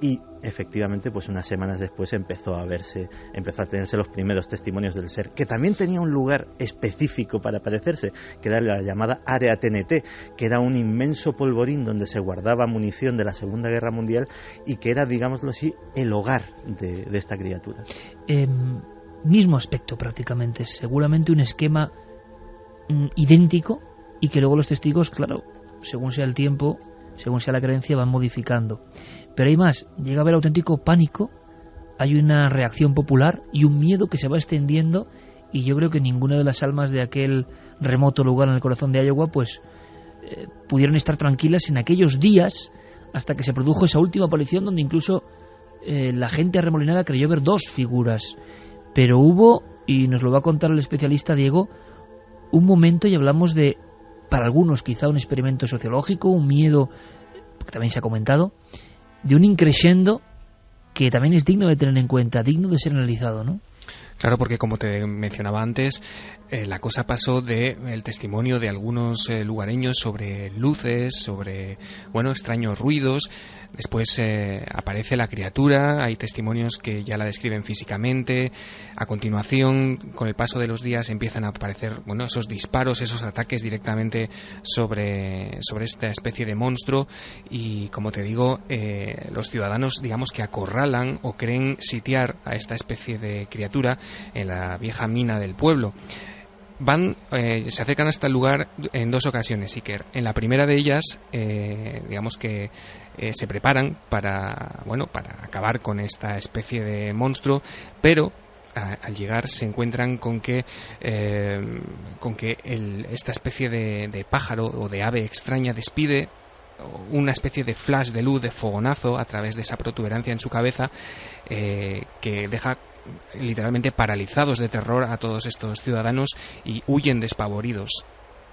y efectivamente pues unas semanas después empezó a tenerse los primeros testimonios del ser, que también tenía un lugar específico para aparecerse, que era la llamada área TNT, que era un inmenso polvorín donde se guardaba munición de la Segunda Guerra Mundial y que era, digámoslo así, el hogar de esta criatura. Mismo aspecto prácticamente, seguramente un esquema idéntico, y que luego los testigos, claro, según sea el tiempo, según sea la creencia, van modificando. Pero hay más, llega a haber auténtico pánico, hay una reacción popular y un miedo que se va extendiendo, y yo creo que ninguna de las almas de aquel remoto lugar en el corazón de Iowa pudieron estar tranquilas en aquellos días hasta que se produjo esa última aparición donde incluso la gente arremolinada creyó ver dos figuras, pero hubo y nos lo va a contar el especialista Diego, un momento, y hablamos de, para algunos quizá un experimento sociológico, un miedo, que también se ha comentado, de un increscendo que también es digno de tener en cuenta, digno de ser analizado, ¿no? Claro, porque como te mencionaba antes, la cosa pasó del testimonio de algunos lugareños sobre luces, sobre, bueno, extraños ruidos. Después aparece la criatura, hay testimonios que ya la describen físicamente. A continuación, con el paso de los días, empiezan a aparecer, bueno, esos disparos, esos ataques directamente sobre esta especie de monstruo. Y como te digo, los ciudadanos, digamos que acorralan o creen sitiar a esta especie de criatura en la vieja mina del pueblo. Se acercan hasta el lugar en 2 ocasiones, Iker. En la primera de ellas, digamos que se preparan para acabar con esta especie de monstruo, pero al llegar se encuentran con que esta especie de pájaro o de ave extraña despide una especie de flash de luz, de fogonazo a través de esa protuberancia en su cabeza, que deja literalmente paralizados de terror a todos estos ciudadanos y huyen despavoridos,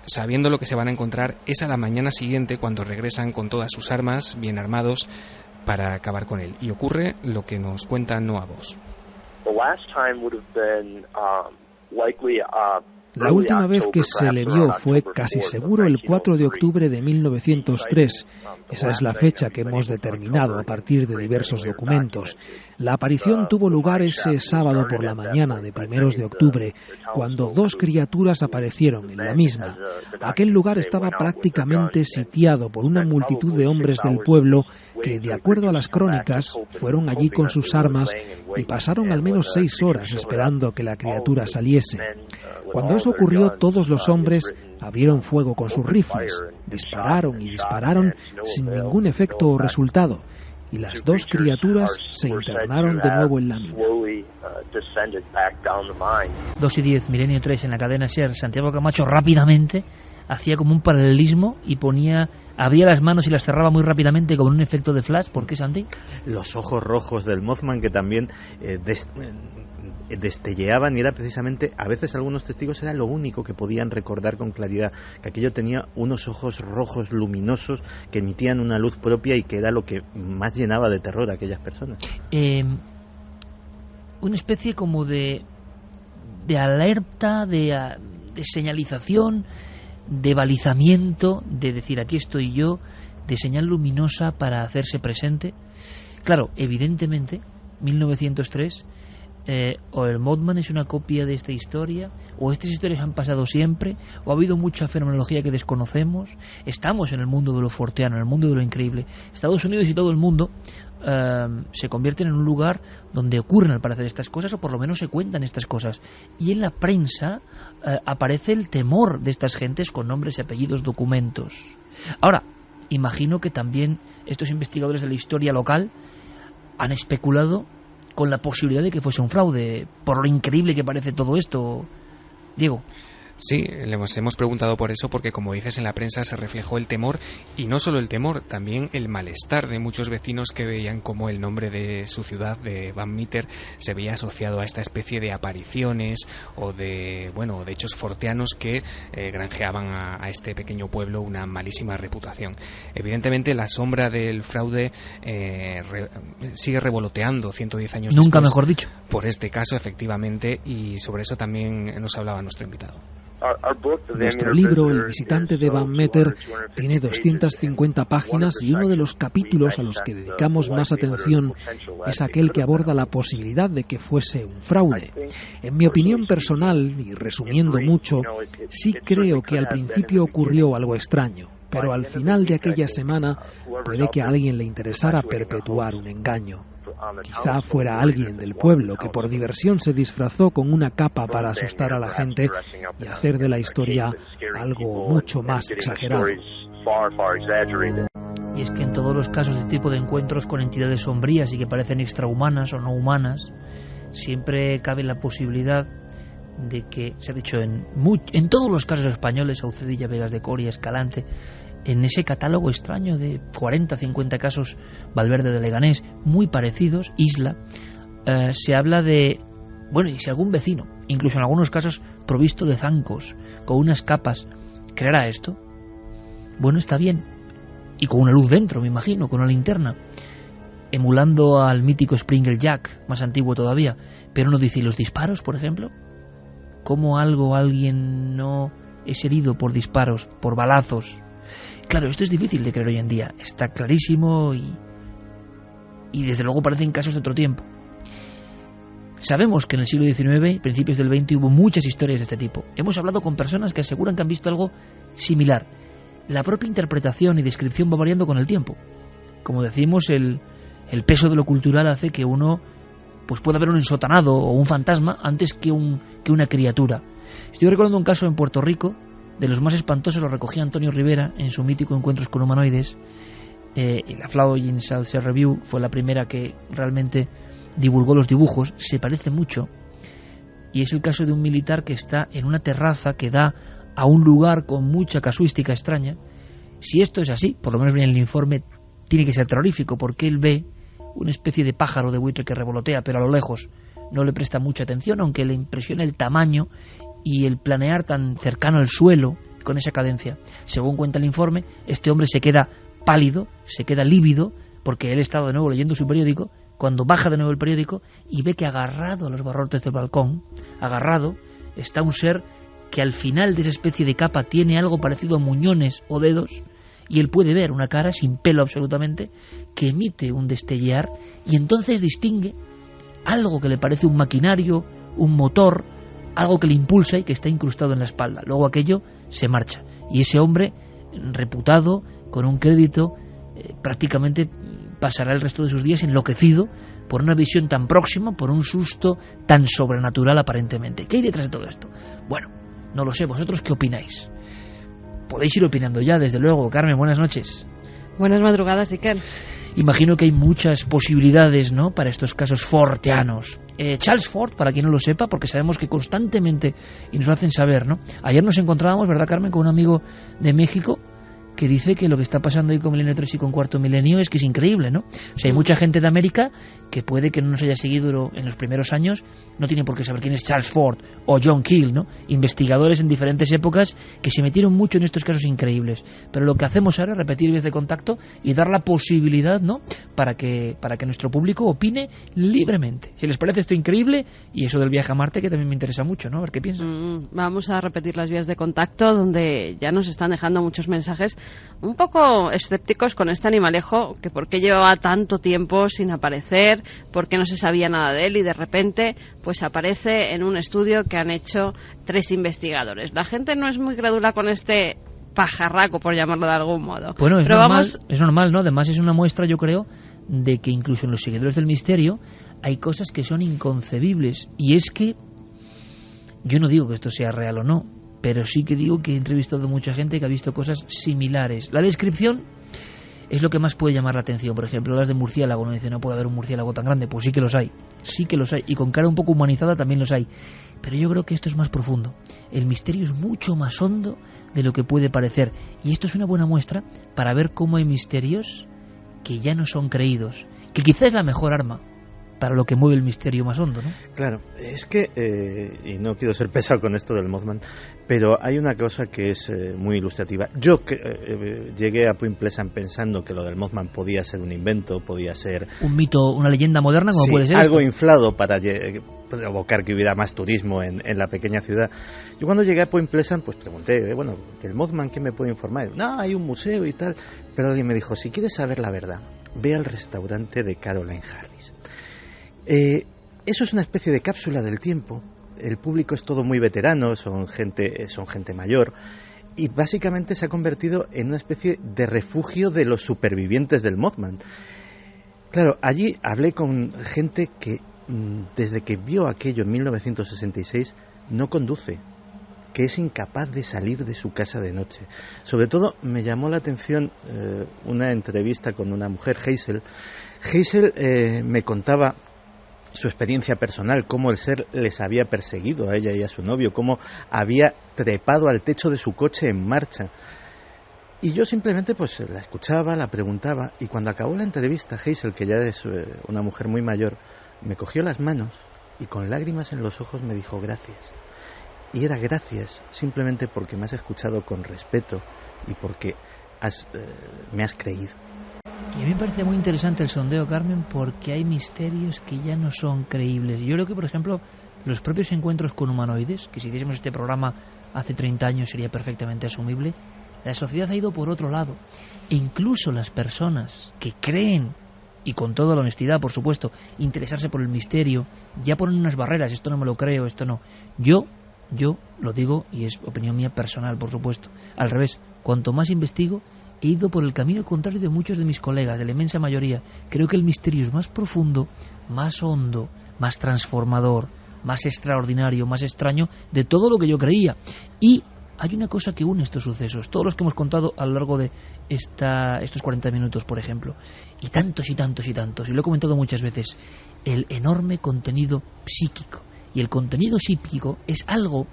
sabiendo lo que se van a encontrar. Es a la mañana siguiente cuando regresan con todas sus armas, bien armados, para acabar con él. Y ocurre lo que nos cuenta Noah Voss. La última vez que se le vio fue casi seguro el 4 de octubre de 1903. Esa es la fecha que hemos determinado a partir de diversos documentos. La aparición tuvo lugar ese sábado por la mañana de 1 de octubre, cuando 2 criaturas aparecieron en la misma. Aquel lugar estaba prácticamente sitiado por una multitud de hombres del pueblo que, de acuerdo a las crónicas, fueron allí con sus armas y pasaron al menos 6 horas esperando que la criatura saliese. Cuando eso ocurrió, todos los hombres abrieron fuego con sus rifles, dispararon y dispararon sin ningún efecto o resultado, y las 2 criaturas se internaron de nuevo en la mina. 2:10, Milenio 3 en la cadena SER. Santiago Camacho rápidamente hacía como un paralelismo y abría las manos y las cerraba muy rápidamente como un efecto de flash. ¿Por qué, Santi? Los ojos rojos del Mothman, que también destelleaban, y era precisamente, a veces algunos testigos era lo único que podían recordar con claridad, que aquello tenía unos ojos rojos luminosos que emitían una luz propia y que era lo que más llenaba de terror a aquellas personas. Una especie como de alerta, de señalización, de balizamiento, de decir aquí estoy yo, de señal luminosa para hacerse presente. Claro, evidentemente 1903 o el Mothman es una copia de esta historia, o estas historias han pasado siempre, o ha habido mucha fenomenología que desconocemos. Estamos en el mundo de lo forteano, en el mundo de lo increíble. Estados Unidos y todo el mundo se convierten en un lugar donde ocurren al parecer estas cosas, o por lo menos se cuentan estas cosas, y en la prensa aparece el temor de estas gentes con nombres y apellidos, documentos. Ahora, imagino que también estos investigadores de la historia local han especulado con la posibilidad de que fuese un fraude, por lo increíble que parece todo esto. Diego. Sí, les hemos preguntado por eso, porque como dices, en la prensa se reflejó el temor, y no solo el temor, también el malestar de muchos vecinos que veían cómo el nombre de su ciudad, de Van Meter, se veía asociado a esta especie de apariciones o de hechos forteanos que granjeaban a este pequeño pueblo una malísima reputación. Evidentemente la sombra del fraude sigue revoloteando 110 años Nunca después, mejor dicho, por este caso, efectivamente, y sobre eso también nos hablaba nuestro invitado. Nuestro libro, El visitante de Van Meter, tiene 250 páginas, y uno de los capítulos a los que dedicamos más atención es aquel que aborda la posibilidad de que fuese un fraude. En mi opinión personal, y resumiendo mucho, sí creo que al principio ocurrió algo extraño, pero al final de aquella semana puede que a alguien le interesara perpetuar un engaño. Quizá fuera alguien del pueblo que por diversión se disfrazó con una capa para asustar a la gente y hacer de la historia algo mucho más exagerado. Y es que en todos los casos de este tipo de encuentros con entidades sombrías y que parecen extrahumanas o no humanas, siempre cabe la posibilidad de que, se ha dicho en todos los casos españoles, Saucedilla, Vegas de Coria, Escalante, en ese catálogo extraño de 40-50 casos, Valverde de Leganés, muy parecidos, Isla, se habla de Bueno, y si algún vecino, incluso en algunos casos provisto de zancos, con unas capas, creará esto, bueno, está bien. Y con una luz dentro, me imagino, con una linterna, emulando al mítico Springer Jack, más antiguo todavía. Pero uno dice, ¿y los disparos, por ejemplo? ¿Cómo alguien no es herido por disparos, por balazos? Claro, esto es difícil de creer hoy en día, está clarísimo y desde luego parecen casos de otro tiempo. Sabemos que en el siglo XIX, principios del XX, hubo muchas historias de este tipo. Hemos hablado con personas que aseguran que han visto algo similar. La propia interpretación y descripción va variando con el tiempo. Como decimos, el peso de lo cultural hace que uno pues pueda ver un ensotanado o un fantasma antes que una criatura. Estoy recordando un caso en Puerto Rico, de los más espantosos, lo recogía Antonio Rivera en su mítico Encuentros con Humanoides. La Flowing South Sea Review fue la primera que realmente divulgó los dibujos. Se parece mucho, y es el caso de un militar que está en una terraza que da a un lugar con mucha casuística extraña. Si esto es así, por lo menos en el informe, tiene que ser terrorífico, porque él ve una especie de pájaro de buitre que revolotea, pero a lo lejos no le presta mucha atención, aunque le impresiona el tamaño y el planear tan cercano al suelo con esa cadencia. Según cuenta el informe, este hombre se queda pálido, se queda lívido, porque él estaba de nuevo leyendo su periódico, cuando baja de nuevo el periódico y ve que agarrado a los barrotes del balcón, agarrado, está un ser que al final de esa especie de capa tiene algo parecido a muñones o dedos, y él puede ver una cara sin pelo absolutamente que emite un destellear, y entonces distingue algo que le parece un maquinario, un motor, algo que le impulsa y que está incrustado en la espalda. Luego aquello se marcha, y ese hombre, reputado, con un crédito, prácticamente pasará el resto de sus días enloquecido por una visión tan próxima, por un susto tan sobrenatural aparentemente. ¿Qué hay detrás de todo esto? Bueno, no lo sé. ¿Vosotros qué opináis? Podéis ir opinando ya, desde luego. Carmen, buenas noches. Buenas madrugadas, Iker. Imagino que hay muchas posibilidades, ¿no?, para estos casos forteanos. Charles Fort, para quien no lo sepa, porque sabemos que constantemente, y nos lo hacen saber, ¿no? Ayer nos encontrábamos, ¿verdad, Carmen?, con un amigo de México que dice que lo que está pasando ahí con Milenio 3 y con Cuarto Milenio es que es increíble, ¿no? O sea, hay mucha gente de América que puede que no nos haya seguido en los primeros años, no tiene por qué saber quién es Charles Fort o John Keel, ¿no? Investigadores en diferentes épocas que se metieron mucho en estos casos increíbles. Pero lo que hacemos ahora es repetir vías de contacto y dar la posibilidad, ¿no?, para que nuestro público opine libremente. Si les parece esto increíble, y eso del viaje a Marte, que también me interesa mucho, ¿no? A ver qué piensan. Vamos a repetir las vías de contacto, donde ya nos están dejando muchos mensajes un poco escépticos con este animalejo, que por qué llevaba tanto tiempo sin aparecer, por qué no se sabía nada de él, y de repente pues aparece en un estudio que han hecho 3 investigadores. La gente no es muy crédula con este pajarraco, por llamarlo de algún modo. Bueno, es normal, ¿no? Además es una muestra, yo creo, de que incluso en los seguidores del misterio hay cosas que son inconcebibles. Y es que yo no digo que esto sea real o no, pero sí que digo que he entrevistado a mucha gente que ha visto cosas similares. La descripción es lo que más puede llamar la atención. Por ejemplo, hablas de murciélago, uno dice, no puede haber un murciélago tan grande. Pues sí que los hay, y con cara un poco humanizada también los hay. Pero yo creo que esto es más profundo. El misterio es mucho más hondo de lo que puede parecer, y esto es una buena muestra para ver cómo hay misterios que ya no son creídos, que quizá es la mejor arma para lo que mueve el misterio más hondo, ¿no? Claro, es que, y no quiero ser pesado con esto del Mothman, pero hay una cosa que es muy ilustrativa. Yo llegué a Point Pleasant pensando que lo del Mothman podía ser un invento, podía ser un mito, una leyenda moderna, como sí, puede ser algo esto, inflado para provocar que hubiera más turismo en la pequeña ciudad. Yo cuando llegué a Point Pleasant, pues pregunté, bueno, del Mothman, ¿quién me puede informar? No, hay un museo y tal, pero alguien me dijo, si quieres saber la verdad, ve al restaurante de Caroline Harris. Eso es una especie de cápsula del tiempo. El público es todo muy veterano, son gente mayor, y básicamente se ha convertido en una especie de refugio de los supervivientes del Mothman. Claro, allí hablé con gente que desde que vio aquello en 1966 no conduce, que es incapaz de salir de su casa de noche. Sobre todo me llamó la atención una entrevista con una mujer, Hazel. Hazel me contaba su experiencia personal, cómo el ser les había perseguido a ella y a su novio, cómo había trepado al techo de su coche en marcha. Y yo simplemente pues la escuchaba, la preguntaba, y cuando acabó la entrevista, Hazel, que ya es una mujer muy mayor, me cogió las manos y con lágrimas en los ojos me dijo gracias. Y era gracias simplemente porque me has escuchado con respeto y porque me has creído. Y a mí me parece muy interesante el sondeo, Carmen, porque hay misterios que ya no son creíbles. Yo creo que, por ejemplo, los propios encuentros con humanoides, que si hiciésemos este programa hace 30 años sería perfectamente asumible, la sociedad ha ido por otro lado. E incluso las personas que creen, y con toda la honestidad, por supuesto, interesarse por el misterio, ya ponen unas barreras, esto no me lo creo, esto no. Yo lo digo, y es opinión mía personal, por supuesto, al revés, cuanto más investigo, he ido por el camino contrario de muchos de mis colegas, de la inmensa mayoría. Creo que el misterio es más profundo, más hondo, más transformador, más extraordinario, más extraño de todo lo que yo creía. Y hay una cosa que une estos sucesos, todos los que hemos contado a lo largo de estos 40 minutos, por ejemplo, y tantos y tantos y tantos, y lo he comentado muchas veces, el enorme contenido psíquico. Y el contenido psíquico es algo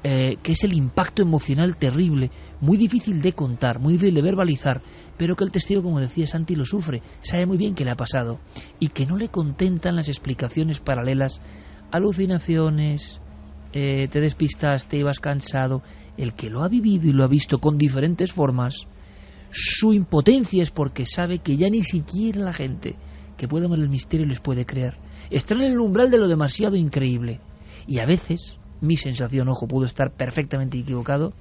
que es el impacto emocional terrible, muy difícil de contar, muy difícil de verbalizar, pero que el testigo, como decía Santi, lo sufre, sabe muy bien que le ha pasado, y que no le contentan las explicaciones paralelas, alucinaciones, te despistaste, ibas cansado. El que lo ha vivido y lo ha visto con diferentes formas, su impotencia es porque sabe que ya ni siquiera la gente que puede amar el misterio les puede creer. Están en el umbral de lo demasiado increíble. Y a veces, mi sensación, ojo, puedo estar perfectamente equivocado,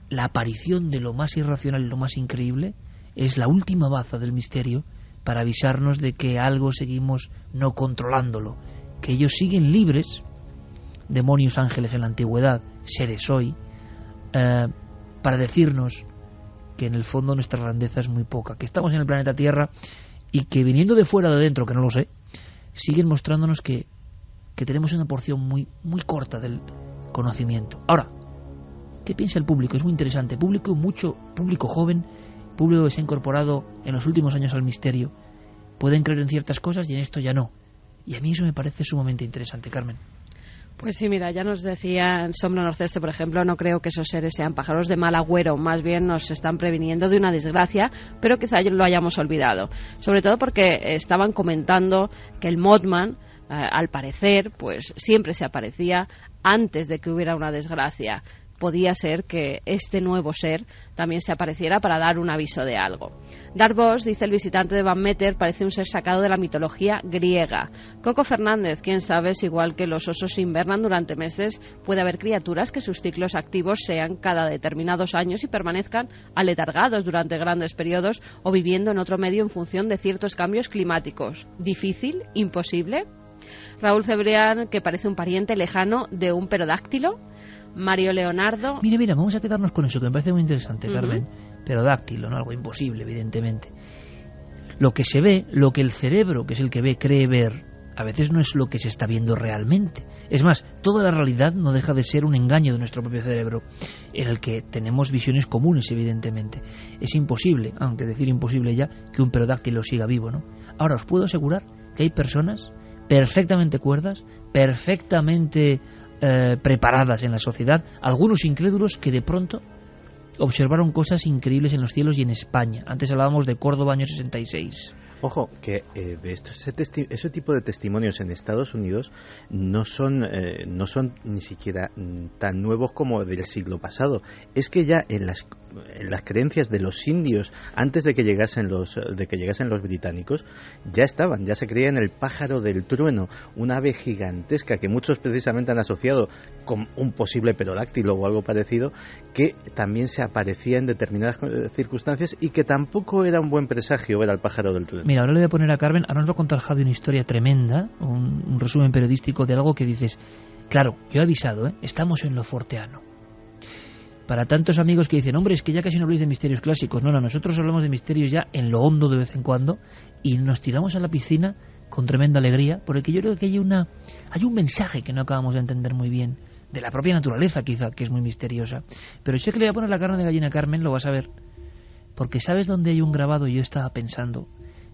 la aparición de lo más irracional y lo más increíble es la última baza del misterio para avisarnos de que algo seguimos no controlándolo, que ellos siguen libres, demonios, ángeles en la antigüedad, seres hoy, para decirnos que en el fondo nuestra grandeza es muy poca, que estamos en el planeta Tierra y que viniendo de fuera o de dentro, que no lo sé, siguen mostrándonos que tenemos una porción muy, muy corta del conocimiento. Ahora, ¿qué piensa el público? Es muy interesante. Público joven, público que se ha incorporado en los últimos años al misterio. Pueden creer en ciertas cosas y en esto ya no. Y a mí eso me parece sumamente interesante, Carmen. Pues sí, mira, ya nos decía en Sombra Norceste, por ejemplo, no creo que esos seres sean pájaros de mal agüero, más bien nos están previniendo de una desgracia, pero quizá lo hayamos olvidado. Sobre todo porque estaban comentando que el Mothman, al parecer, pues siempre se aparecía antes de que hubiera una desgracia. Podía ser que este nuevo ser también se apareciera para dar un aviso de algo. Darvos, dice el visitante de Van Meter, parece un ser sacado de la mitología griega. Coco Fernández, quién sabe si igual que los osos invernan durante meses, puede haber criaturas que sus ciclos activos sean cada determinados años y permanezcan aletargados durante grandes periodos o viviendo en otro medio en función de ciertos cambios climáticos. ¿Difícil? ¿Imposible? Raúl Cebrián, que parece un pariente lejano de un pterodáctilo. Mario Leonardo. Mira, vamos a quedarnos con eso, que me parece muy interesante, Carmen. Pterodáctilo, ¿no? Algo imposible, evidentemente. Lo que se ve, lo que el cerebro, que es el que ve, cree ver, a veces no es lo que se está viendo realmente. Es más, toda la realidad no deja de ser un engaño de nuestro propio cerebro, en el que tenemos visiones comunes, evidentemente. Es imposible, aunque decir imposible ya, que un pterodáctilo siga vivo, ¿no? Ahora, os puedo asegurar que hay personas perfectamente cuerdas, perfectamente preparadas en la sociedad, algunos incrédulos que de pronto observaron cosas increíbles en los cielos y en España. Antes hablábamos de Córdoba, año 66. Ojo, que de ese tipo de testimonios en Estados Unidos no son ni siquiera tan nuevos como del siglo pasado. Es que ya en las creencias de los indios, antes de que llegasen los británicos, ya se creía en el pájaro del trueno, una ave gigantesca que muchos precisamente han asociado con un posible pterodáctilo o algo parecido, que también se aparecía en determinadas circunstancias y que tampoco era un buen presagio ver al pájaro del trueno. Mira, ahora le voy a poner a Carmen, ahora nos va a contar Javi una historia tremenda, un resumen periodístico de algo que dices, claro, yo he avisado, estamos en lo forteano. Para tantos amigos que dicen, hombre, es que ya casi no habléis de misterios clásicos. No, nosotros hablamos de misterios ya en lo hondo de vez en cuando y nos tiramos a la piscina con tremenda alegría, porque yo creo que hay un mensaje que no acabamos de entender muy bien, de la propia naturaleza quizá, que es muy misteriosa. Pero sé que le voy a poner la carne de gallina a Carmen, lo vas a ver, porque ¿sabes dónde hay un grabado? Yo estaba pensando,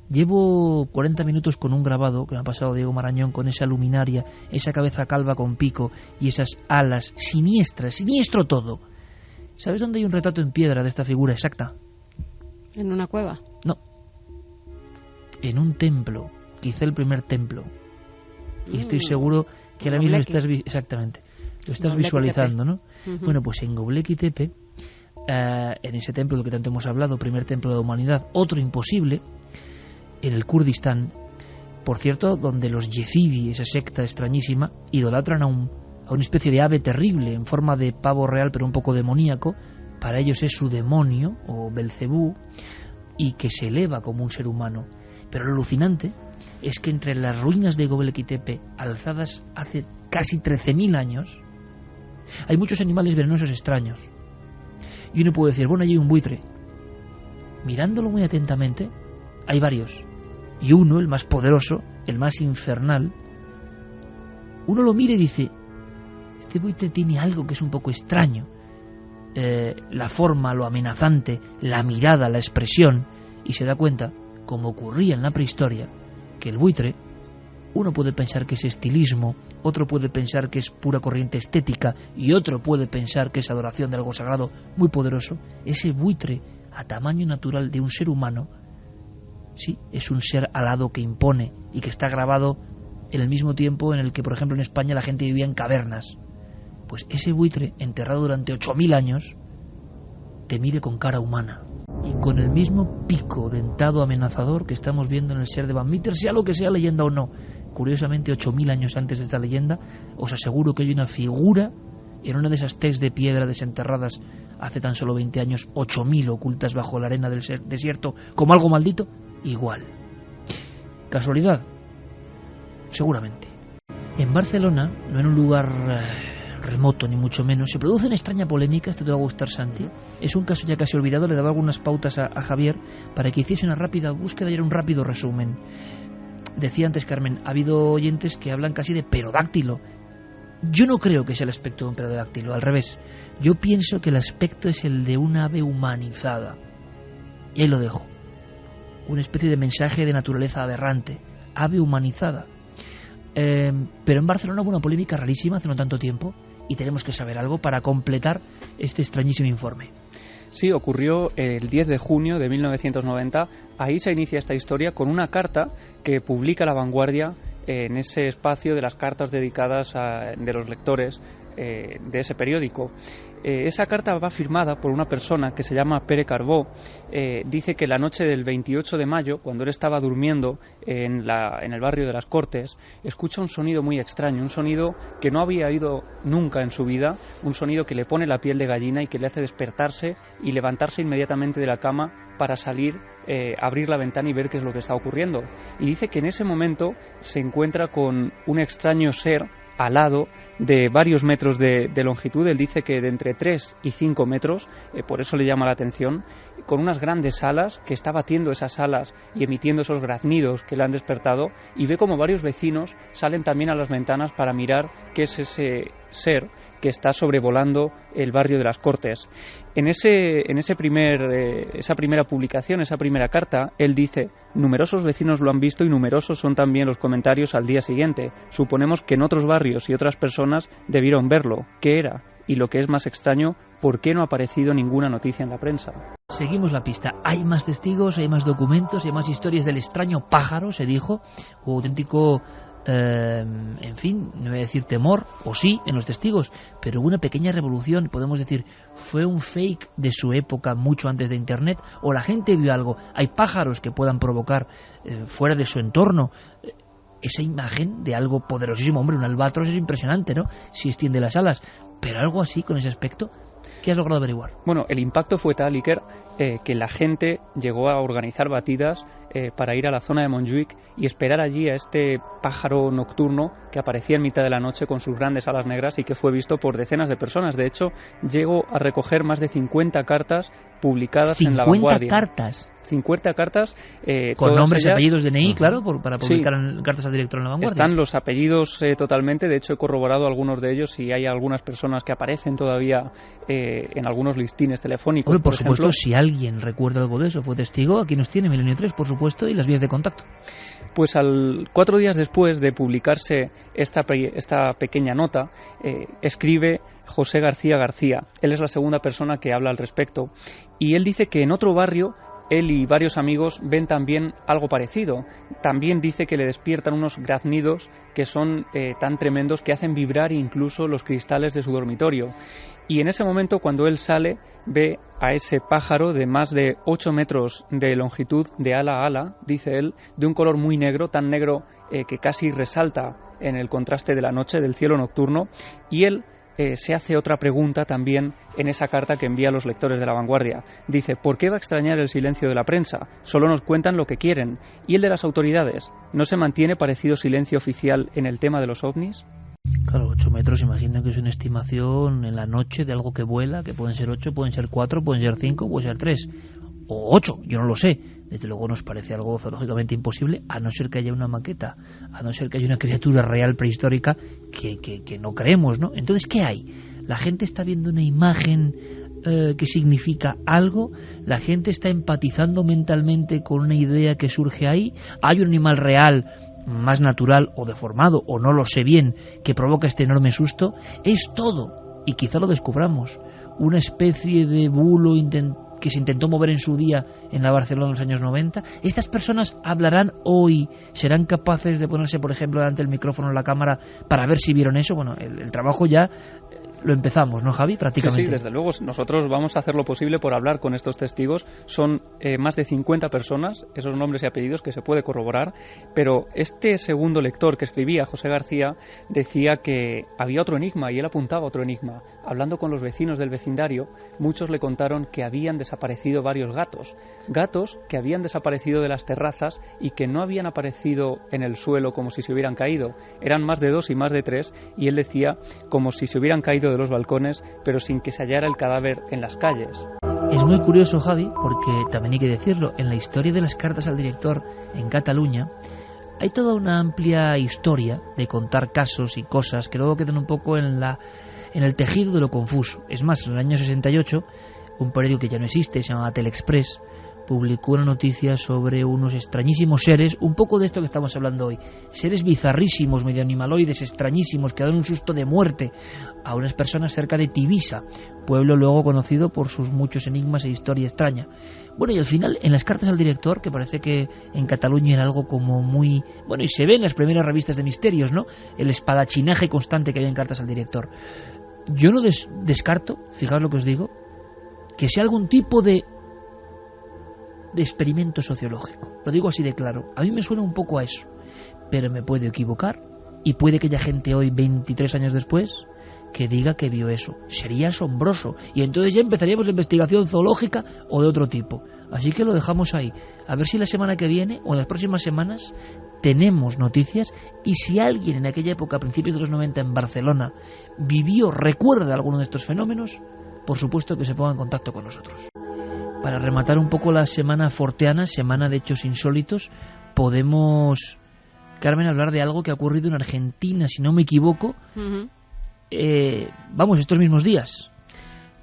llevo 40 minutos con un grabado que me ha pasado Diego Marañón, con esa luminaria, esa cabeza calva con pico y esas alas siniestras, siniestro todo. ¿Sabes dónde hay un retrato en piedra de esta figura exacta? ¿En una cueva? No. En un templo, quizá el primer templo Y estoy seguro que ahora mismo estás exactamente, lo estás visualizando, ¿no? Bueno, pues en Göbekli Tepe, en ese templo del que tanto hemos hablado, primer templo de la humanidad, otro imposible, en el Kurdistán, por cierto, donde los yezidi, esa secta extrañísima, idolatran a una especie de ave terrible en forma de pavo real pero un poco demoníaco. Para ellos es su demonio o Belcebú, y que se eleva como un ser humano. Pero lo alucinante es que entre las ruinas de Göbekli Tepe, alzadas hace casi 13.000 años, hay muchos animales venenosos extraños. Y uno puede decir, bueno, allí hay un buitre. Mirándolo muy atentamente, hay varios. Y uno, el más poderoso, el más infernal, uno lo mira y dice, este buitre tiene algo que es un poco extraño. La forma, lo amenazante, la mirada, la expresión, y se da cuenta, como ocurría en la prehistoria, que el buitre, uno puede pensar que es estilismo, otro puede pensar que es pura corriente estética, y otro puede pensar que es adoración de algo sagrado muy poderoso. Ese buitre, a tamaño natural de un ser humano, sí, es un ser alado que impone y que está grabado en el mismo tiempo en el que, por ejemplo, en España la gente vivía en cavernas. Pues ese buitre, enterrado durante 8.000 años, te mire con cara humana y con el mismo pico dentado amenazador que estamos viendo en el ser de Van Meter, sea lo que sea leyenda o no. Curiosamente, 8.000 años antes de esta leyenda, os aseguro que hay una figura en una de esas tes de piedra desenterradas hace tan solo 20 años, 8.000 ocultas bajo la arena del desierto, como algo maldito, igual. ¿Casualidad? Seguramente. En Barcelona, no en un lugar remoto ni mucho menos, se produce una extraña polémica. Esto te va a gustar, Santi. Es un caso ya casi olvidado. Le daba algunas pautas a Javier para que hiciese una rápida búsqueda y era un rápido resumen. Decía antes Carmen, ha habido oyentes que hablan casi de perodáctilo. Yo no creo que sea el aspecto de un perodáctilo, al revés. Yo pienso que el aspecto es el de un ave humanizada. Y ahí lo dejo. Una especie de mensaje de naturaleza aberrante, ave humanizada. Pero en Barcelona hubo una polémica rarísima hace no tanto tiempo y tenemos que saber algo para completar este extrañísimo informe. Sí, ocurrió el 10 de junio de 1990. Ahí se inicia esta historia con una carta que publica La Vanguardia en ese espacio de las cartas dedicadas de los lectores de ese periódico. Esa carta va firmada por una persona que se llama Pere Carbó. Dice que la noche del 28 de mayo, cuando él estaba durmiendo en el barrio de las Cortes, escucha un sonido muy extraño, un sonido que no había oído nunca en su vida, un sonido que le pone la piel de gallina y que le hace despertarse y levantarse inmediatamente de la cama para salir, abrir la ventana y ver qué es lo que está ocurriendo. Y dice que en ese momento se encuentra con un extraño ser alado de varios metros de longitud. Él dice que de entre 3 y 5 metros, por eso le llama la atención, con unas grandes alas, que está batiendo esas alas y emitiendo esos graznidos que le han despertado, y ve como varios vecinos salen también a las ventanas para mirar qué es ese ser que está sobrevolando el barrio de las Cortes. En esa primera publicación, esa primera carta, él dice: numerosos vecinos lo han visto y numerosos son también los comentarios al día siguiente. Suponemos que en otros barrios y otras personas debieron verlo. ¿Qué era? Y lo que es más extraño, ¿por qué no ha aparecido ninguna noticia en la prensa? Seguimos la pista. Hay más testigos, hay más documentos, hay más historias del extraño pájaro, se dijo, o auténtico... en fin, no voy a decir temor, o sí, en los testigos, pero hubo una pequeña revolución, podemos decir, fue un fake de su época mucho antes de Internet, o la gente vio algo. Hay pájaros que puedan provocar fuera de su entorno esa imagen de algo poderosísimo. Hombre, un albatros es impresionante, ¿no? Si extiende las alas, pero algo así con ese aspecto. ¿Qué has logrado averiguar? Bueno, el impacto fue tal, Iker, que la gente llegó a organizar batidas para ir a la zona de Montjuïc y esperar allí a este pájaro nocturno que aparecía en mitad de la noche con sus grandes alas negras y que fue visto por decenas de personas. De hecho, llegó a recoger más de 50 cartas publicadas en La Vanguardia. 50 cartas. Con nombres, apellidos, DNI, claro, para publicar cartas al director en La Vanguardia. Están los apellidos totalmente. De hecho, he corroborado algunos de ellos y hay algunas personas que aparecen todavía en algunos listines telefónicos. Hombre, por supuesto, si alguien recuerda algo de eso, fue testigo, aquí nos tiene Milenio 3, por supuesto, y las vías de contacto. Pues 4 días después de publicarse esta pequeña nota, escribe José García García. Él es la segunda persona que habla al respecto. Y él dice que en otro barrio él y varios amigos ven también algo parecido. También dice que le despiertan unos graznidos que son tan tremendos que hacen vibrar incluso los cristales de su dormitorio. Y en ese momento, cuando él sale, ve a ese pájaro de más de 8 metros de longitud, de ala a ala, dice él, de un color muy negro, tan negro que casi resalta en el contraste de la noche, del cielo nocturno, y él se hace otra pregunta también en esa carta que envía a los lectores de La Vanguardia. Dice, ¿por qué va a extrañar el silencio de la prensa? Solo nos cuentan lo que quieren. ¿Y el de las autoridades? ¿No se mantiene parecido silencio oficial en el tema de los ovnis? Claro, 8 metros, imagino que es una estimación en la noche de algo que vuela, que pueden ser 8, pueden ser 4, pueden ser 5, pueden ser 3 o 8, yo no lo sé. Desde luego nos parece algo zoológicamente imposible, a no ser que haya una maqueta, a no ser que haya una criatura real prehistórica que no creemos, ¿no? Entonces, ¿qué hay? La gente está viendo una imagen que significa algo, la gente está empatizando mentalmente con una idea que surge ahí, hay un animal real más natural o deformado, o no lo sé bien, que provoca este enorme susto. Es todo, y quizá lo descubramos, una especie de bulo que se intentó mover en su día en la Barcelona de los años 90. Estas personas hablarán hoy, serán capaces de ponerse, por ejemplo, delante del micrófono en la cámara para ver si vieron eso. Bueno, el trabajo ya lo empezamos, ¿no, Javi? Prácticamente. Sí, desde luego. Nosotros vamos a hacer lo posible por hablar con estos testigos. Son más de 50 personas, esos nombres y apellidos que se puede corroborar, pero este segundo lector que escribía, José García, decía que había otro enigma y él apuntaba otro enigma. Hablando con los vecinos del vecindario, muchos le contaron que habían desaparecido varios gatos que habían desaparecido de las terrazas y que no habían aparecido en el suelo como si se hubieran caído. Eran más de 2 y más de 3, y él decía como si se hubieran caído de los balcones, pero sin que se hallara el cadáver en las calles. Es muy curioso, Javi, porque también hay que decirlo, en la historia de las cartas al director en Cataluña hay toda una amplia historia de contar casos y cosas que luego quedan un poco en el tejido de lo confuso. Es más, en el año 68, un periódico que ya no existe, se llama Telexpress, publicó una noticia sobre unos extrañísimos seres, un poco de esto que estamos hablando hoy, seres bizarrísimos, medio animaloides, extrañísimos, que dan un susto de muerte a unas personas cerca de Tivisa, pueblo luego conocido por sus muchos enigmas e historia extraña. Bueno, y al final, en las cartas al director, que parece que en Cataluña era algo como muy... Bueno, y se ve en las primeras revistas de misterios, ¿no? El espadachinaje constante que había en cartas al director. Yo no descarto, fijaos lo que os digo, que sea algún tipo de experimento sociológico. Lo digo así de claro. A mí me suena un poco a eso, pero me puedo equivocar y puede que haya gente hoy, 23 años después, que diga que vio eso. Sería asombroso, y entonces ya empezaríamos la investigación zoológica o de otro tipo. Así que lo dejamos ahí. A ver si la semana que viene o en las próximas semanas tenemos noticias, y si alguien en aquella época, a principios de los 90 en Barcelona, recuerda alguno de estos fenómenos, por supuesto que se ponga en contacto con nosotros. Para rematar un poco la semana forteana, semana de hechos insólitos, podemos, Carmen, hablar de algo que ha ocurrido en Argentina, si no me equivoco, estos mismos días.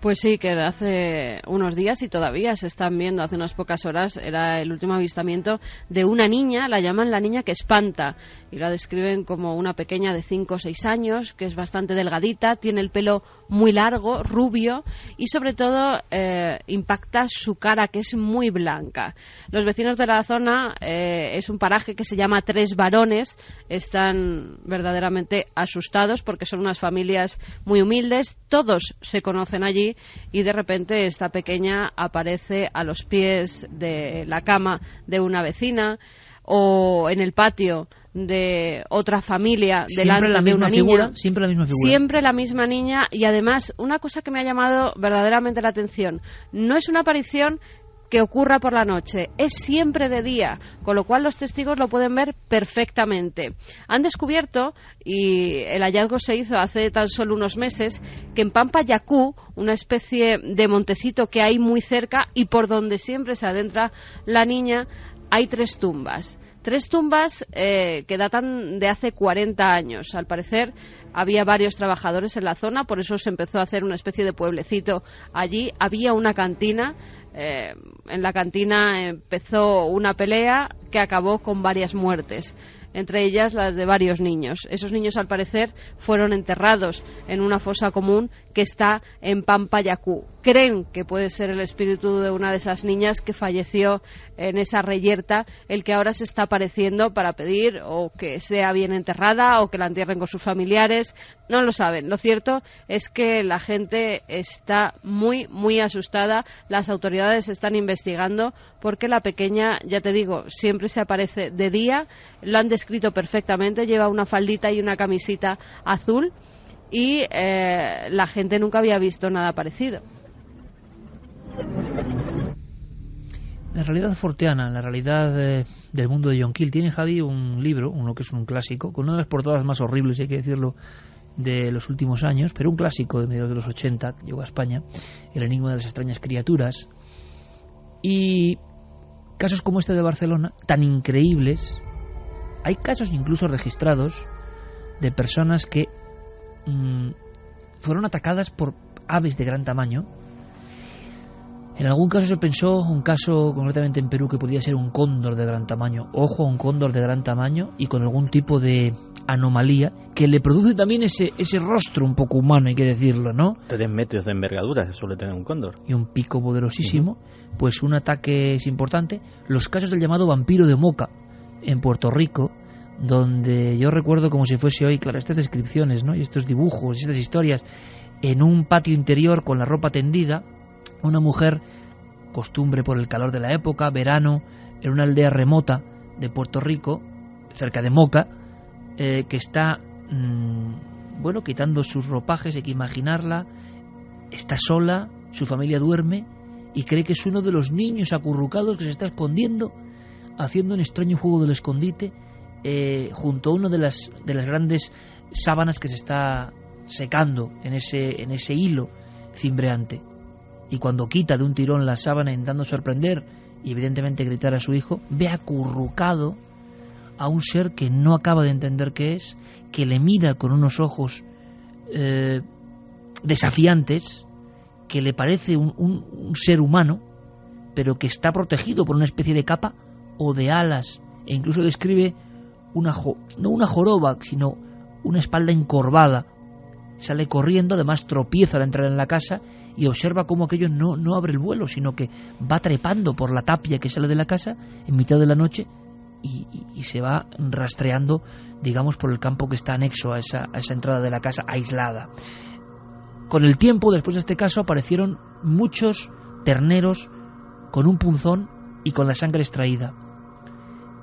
Pues sí, que hace unos días y todavía se están viendo, hace unas pocas horas, era el último avistamiento de una niña, la llaman la niña que espanta, y la describen como una pequeña de 5 o 6 años, que es bastante delgadita, tiene el pelo muy largo, rubio, y sobre todo impacta su cara, que es muy blanca. Los vecinos de la zona, es un paraje que se llama Tres Varones, están verdaderamente asustados porque son unas familias muy humildes, todos se conocen allí, y de repente esta pequeña aparece a los pies de la cama de una vecina o en el patio de otra familia delante de una niña. Siempre la misma figura. Siempre la misma niña, y además una cosa que me ha llamado verdaderamente la atención, no es una aparición que ocurra por la noche, es siempre de día, con lo cual los testigos lo pueden ver perfectamente. Han descubierto, y el hallazgo se hizo hace tan solo unos meses, que en Pampa Yacú, una especie de montecito que hay muy cerca y por donde siempre se adentra la niña, hay 3 tumbas. 3 tumbas que datan de hace 40 años. Al parecer había varios trabajadores en la zona, por eso se empezó a hacer una especie de pueblecito allí. Había una cantina, en la cantina empezó una pelea que acabó con varias muertes. entre ellas las de varios niños. Esos niños, al parecer, fueron enterrados en una fosa común que está en Pampayacú. Creen que puede ser el espíritu de una de esas niñas que falleció en esa reyerta el que ahora se está apareciendo para pedir o que sea bien enterrada o que la entierren con sus familiares. No lo saben. Lo cierto es que la gente está muy, muy asustada. Las autoridades están investigando porque la pequeña, ya te digo, siempre se aparece de día. Lo han descrito perfectamente. Lleva una faldita y una camisita azul y la gente nunca había visto nada parecido. La realidad forteana, la realidad del mundo de John Keel. Tiene, Javi, un libro, uno que es un clásico, con una de las portadas más horribles, hay que decirlo, de los últimos años, pero un clásico de mediados de los 80, llegó a España, El enigma de las extrañas criaturas. Y casos como este de Barcelona, tan increíbles, hay casos incluso registrados de personas que fueron atacadas por aves de gran tamaño. En algún caso se pensó, un caso concretamente en Perú, que podía ser un cóndor de gran tamaño. Ojo, un cóndor de gran tamaño y con algún tipo de anomalía que le produce también ese rostro un poco humano, hay que decirlo, ¿no? 3 metros de envergadura suele tener un cóndor. Y un pico poderosísimo. Pues un ataque es importante. Los casos del llamado vampiro de Moca en Puerto Rico, donde yo recuerdo como si fuese hoy, claro, estas descripciones, ¿no? Y estos dibujos, estas historias, en un patio interior con la ropa tendida, una mujer, costumbre por el calor de la época, verano, en una aldea remota de Puerto Rico, cerca de Moca, que está, quitando sus ropajes. Hay que imaginarla, está sola, su familia duerme y cree que es uno de los niños acurrucados que se está escondiendo, haciendo un extraño juego del escondite, junto a una de las grandes sábanas que se está secando en ese hilo cimbreante. Y cuando quita de un tirón la sábana intentando sorprender y evidentemente gritar a su hijo, ve acurrucado a un ser que no acaba de entender qué es, que le mira con unos ojos desafiantes, que le parece un ser humano, pero que está protegido por una especie de capa o de alas, e incluso describe no una joroba, sino una espalda encorvada. Sale corriendo, además tropieza al entrar en la casa y observa cómo aquello no abre el vuelo, sino que va trepando por la tapia que sale de la casa en mitad de la noche y se va rastreando, digamos, por el campo que está anexo a esa entrada de la casa aislada. Con el tiempo, después de este caso, aparecieron muchos terneros con un punzón y con la sangre extraída,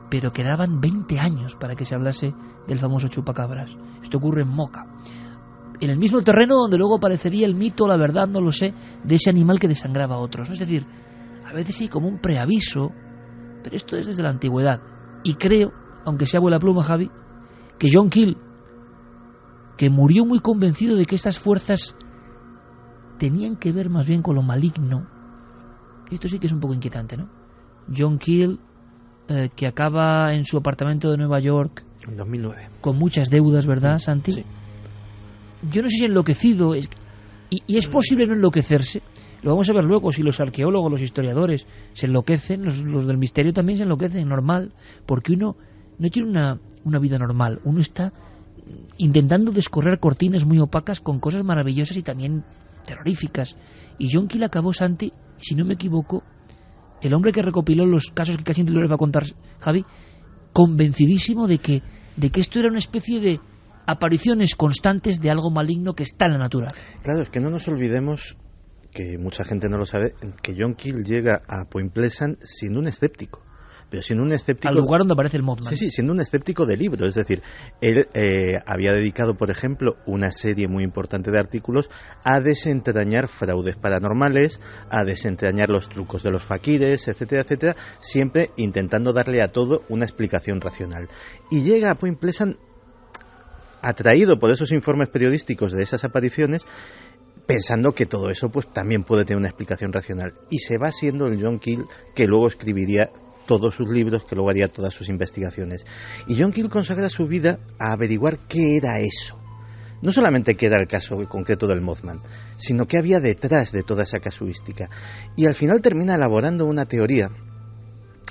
pero quedaban 20 años para que se hablase del famoso chupacabras. Esto ocurre en Moca, en el mismo terreno donde luego aparecería el mito, la verdad, no lo sé, de ese animal que desangraba a otros. Es decir, a veces hay como un preaviso, pero esto es desde la antigüedad. Y creo, aunque sea vuela pluma, Javi, que John Keel, que murió muy convencido de que estas fuerzas tenían que ver más bien con lo maligno. Esto sí que es un poco inquietante, ¿no? John Keel, que acaba en su apartamento de Nueva York en 2009, con muchas deudas, ¿verdad, Santi? Sí. Yo no sé si enloquecido, y es posible no enloquecerse. Lo vamos a ver luego, si los arqueólogos, los historiadores se enloquecen, los del misterio también se enloquecen, normal, porque uno no tiene una vida normal, uno está intentando descorrer cortinas muy opacas con cosas maravillosas y también terroríficas. Y John Keel acabó, Santi, si no me equivoco, el hombre que recopiló los casos que casi no les va a contar Javi, convencidísimo de que esto era una especie de apariciones constantes de algo maligno que está en la naturaleza. Claro, es que no nos olvidemos, que mucha gente no lo sabe, que John Keel llega a Point Pleasant siendo un escéptico. Pero siendo un escéptico... Al lugar donde aparece el Mothman. Sí, siendo un escéptico de libro. Es decir, él había dedicado, por ejemplo, una serie muy importante de artículos a desentrañar fraudes paranormales, a desentrañar los trucos de los faquires, etcétera, etcétera, siempre intentando darle a todo una explicación racional. Y llega a Point Pleasant atraído por esos informes periodísticos de esas apariciones, pensando que todo eso pues también puede tener una explicación racional. Y se va siendo el John Keel que luego escribiría todos sus libros, que luego haría todas sus investigaciones. Y John Keel consagra su vida a averiguar qué era eso. No solamente qué era el caso concreto del Mothman, sino qué había detrás de toda esa casuística. Y al final termina elaborando una teoría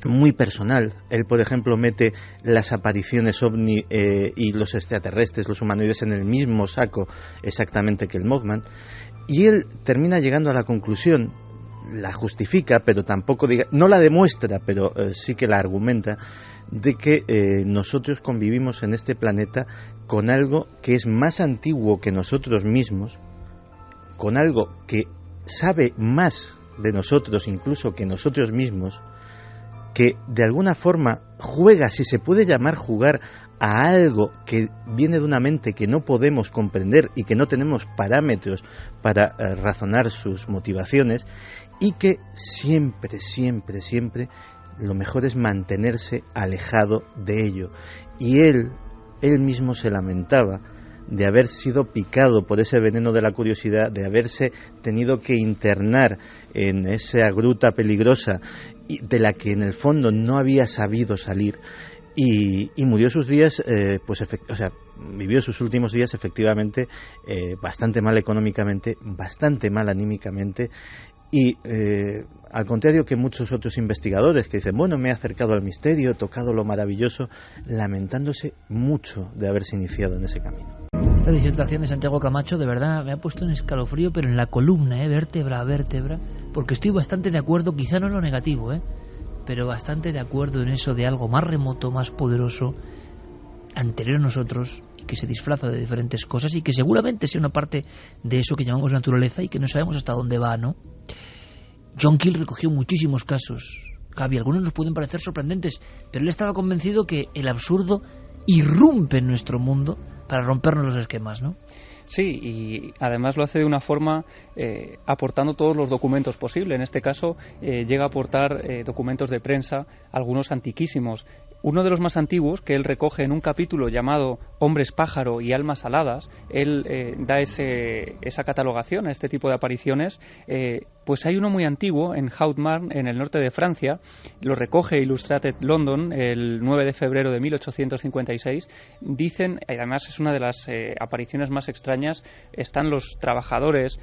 muy personal. Él, por ejemplo, mete las apariciones ovni y los extraterrestres, los humanoides, en el mismo saco exactamente que el Mothman, y él termina llegando a la conclusión, la justifica, pero tampoco no la demuestra, pero sí que la argumenta, de que nosotros convivimos en este planeta con algo que es más antiguo que nosotros mismos, con algo que sabe más de nosotros incluso que nosotros mismos, que de alguna forma juega, si se puede llamar jugar, a algo que viene de una mente que no podemos comprender y que no tenemos parámetros para razonar sus motivaciones, y que siempre, siempre, siempre lo mejor es mantenerse alejado de ello. Y él mismo se lamentaba de haber sido picado por ese veneno de la curiosidad, de haberse tenido que internar en esa gruta peligrosa de la que en el fondo no había sabido salir, y murió sus días, vivió sus últimos días efectivamente bastante mal económicamente, bastante mal anímicamente, y al contrario que muchos otros investigadores que dicen, bueno, me he acercado al misterio, he tocado lo maravilloso, lamentándose mucho de haberse iniciado en ese camino. Esta disertación de Santiago Camacho de verdad me ha puesto un escalofrío, pero en la columna, vértebra a vértebra, porque estoy bastante de acuerdo, quizá no en lo negativo, pero bastante de acuerdo en eso de algo más remoto, más poderoso, anterior a nosotros, y que se disfraza de diferentes cosas y que seguramente sea una parte de eso que llamamos naturaleza y que no sabemos hasta dónde va, ¿no? John Keel recogió muchísimos casos, Gaby, algunos nos pueden parecer sorprendentes, pero él estaba convencido que el absurdo irrumpe en nuestro mundo para rompernos los esquemas, ¿no? Sí, y además lo hace de una forma aportando todos los documentos posibles. En este caso llega a aportar documentos de prensa, algunos antiquísimos. Uno de los más antiguos, que él recoge en un capítulo llamado Hombres pájaro y almas aladas, él da esa catalogación a este tipo de apariciones. Pues hay uno muy antiguo en Hautmarn, en el norte de Francia, lo recoge Illustrated London el 9 de febrero de 1856. Dicen, además es una de las apariciones más extrañas, están los trabajadores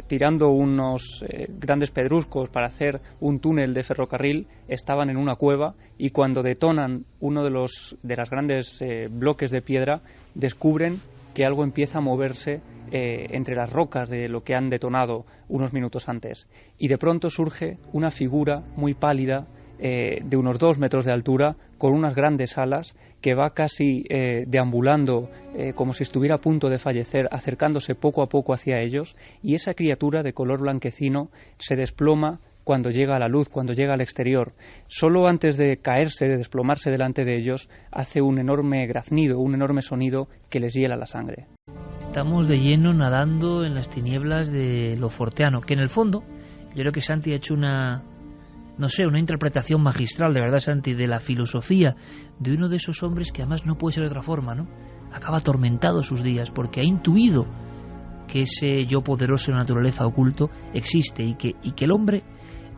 tirando unos grandes pedruscos para hacer un túnel de ferrocarril, estaban en una cueva, y cuando detonan uno de las grandes bloques de piedra, descubren que algo empieza a moverse entre las rocas de lo que han detonado unos minutos antes, y de pronto surge una figura muy pálida de unos 2 metros de altura, con unas grandes alas, que va casi deambulando como si estuviera a punto de fallecer, acercándose poco a poco hacia ellos, y esa criatura de color blanquecino se desploma cuando llega a la luz, cuando llega al exterior. Solo antes de caerse, de desplomarse delante de ellos, hace un enorme graznido, un enorme sonido que les hiela la sangre. Estamos de lleno nadando en las tinieblas de lo forteano, que en el fondo, yo creo que Santi ha hecho una interpretación magistral, de verdad, Santi, de la filosofía de uno de esos hombres que además no puede ser de otra forma, ¿no? Acaba atormentado sus días porque ha intuido que ese yo poderoso de naturaleza oculto existe y que el hombre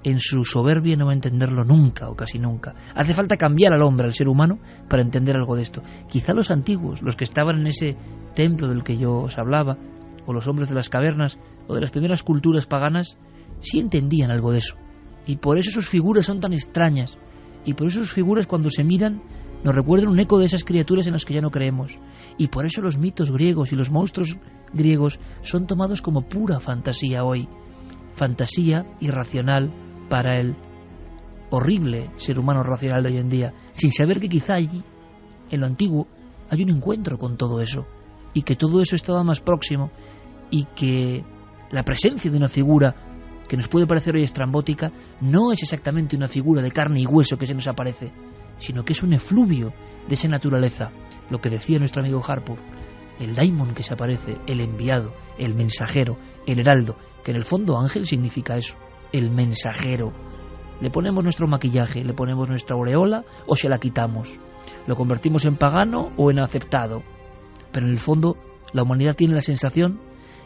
en su soberbia no va a entenderlo nunca o casi nunca. Hace falta cambiar al hombre, al ser humano, para entender algo de esto. Quizá los antiguos, los que estaban en ese templo del que yo os hablaba, o los hombres de las cavernas, o de las primeras culturas paganas, sí entendían algo de eso. Y por eso sus figuras son tan extrañas. Y por eso sus figuras, cuando se miran, nos recuerdan un eco de esas criaturas en las que ya no creemos. Y por eso los mitos griegos y los monstruos griegos son tomados como pura fantasía hoy. Fantasía irracional para el horrible ser humano racional de hoy en día, sin saber que quizá allí, en lo antiguo, hay un encuentro con todo eso, y que todo eso estaba más próximo, y que la presencia de una figura que nos puede parecer hoy estrambótica no es exactamente una figura de carne y hueso que se nos aparece, sino que es un efluvio de esa naturaleza, lo que decía nuestro amigo Harpur, el daimon que se aparece, el enviado, el mensajero, el heraldo, que en el fondo ángel significa eso, el mensajero. Le ponemos nuestro maquillaje, le ponemos nuestra aureola o se la quitamos, lo convertimos en pagano o en aceptado, pero en el fondo la humanidad tiene la sensación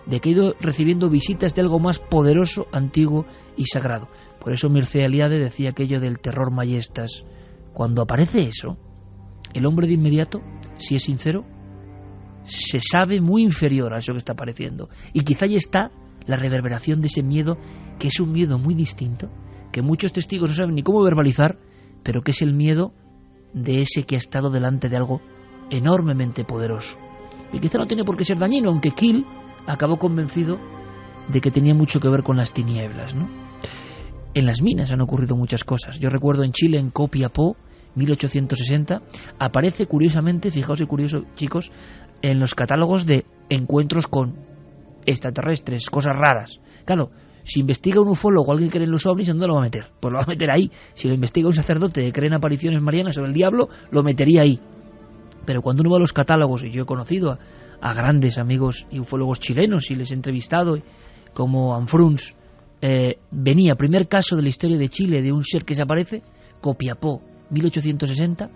de que ha ido recibiendo visitas de algo más poderoso, antiguo y sagrado. Por eso Mircea Eliade decía aquello del terror majestas. Cuando aparece eso, el hombre de inmediato, si es sincero, se sabe muy inferior a eso que está apareciendo. Y quizá ahí está la reverberación de ese miedo, que es un miedo muy distinto, que muchos testigos no saben ni cómo verbalizar, pero que es el miedo de ese que ha estado delante de algo enormemente poderoso. Y quizá no tiene por qué ser dañino, aunque Kiel acabó convencido de que tenía mucho que ver con las tinieblas, ¿no? En las minas han ocurrido muchas cosas. Yo recuerdo en Chile, en Copiapó, 1860, aparece curiosamente, fijaos qué curioso, chicos, en los catálogos de encuentros con extraterrestres, cosas raras. Claro, si investiga un ufólogo o alguien que cree en los ovnis, ¿dónde lo va a meter? Pues lo va a meter ahí. Si lo investiga un sacerdote que cree en apariciones marianas o el diablo, lo metería ahí. Pero cuando uno va a los catálogos, y yo he conocido a grandes amigos y ufólogos chilenos y les he entrevistado, como Anfruns, venía, primer caso de la historia de Chile de un ser que se aparece, Copiapó, 1860,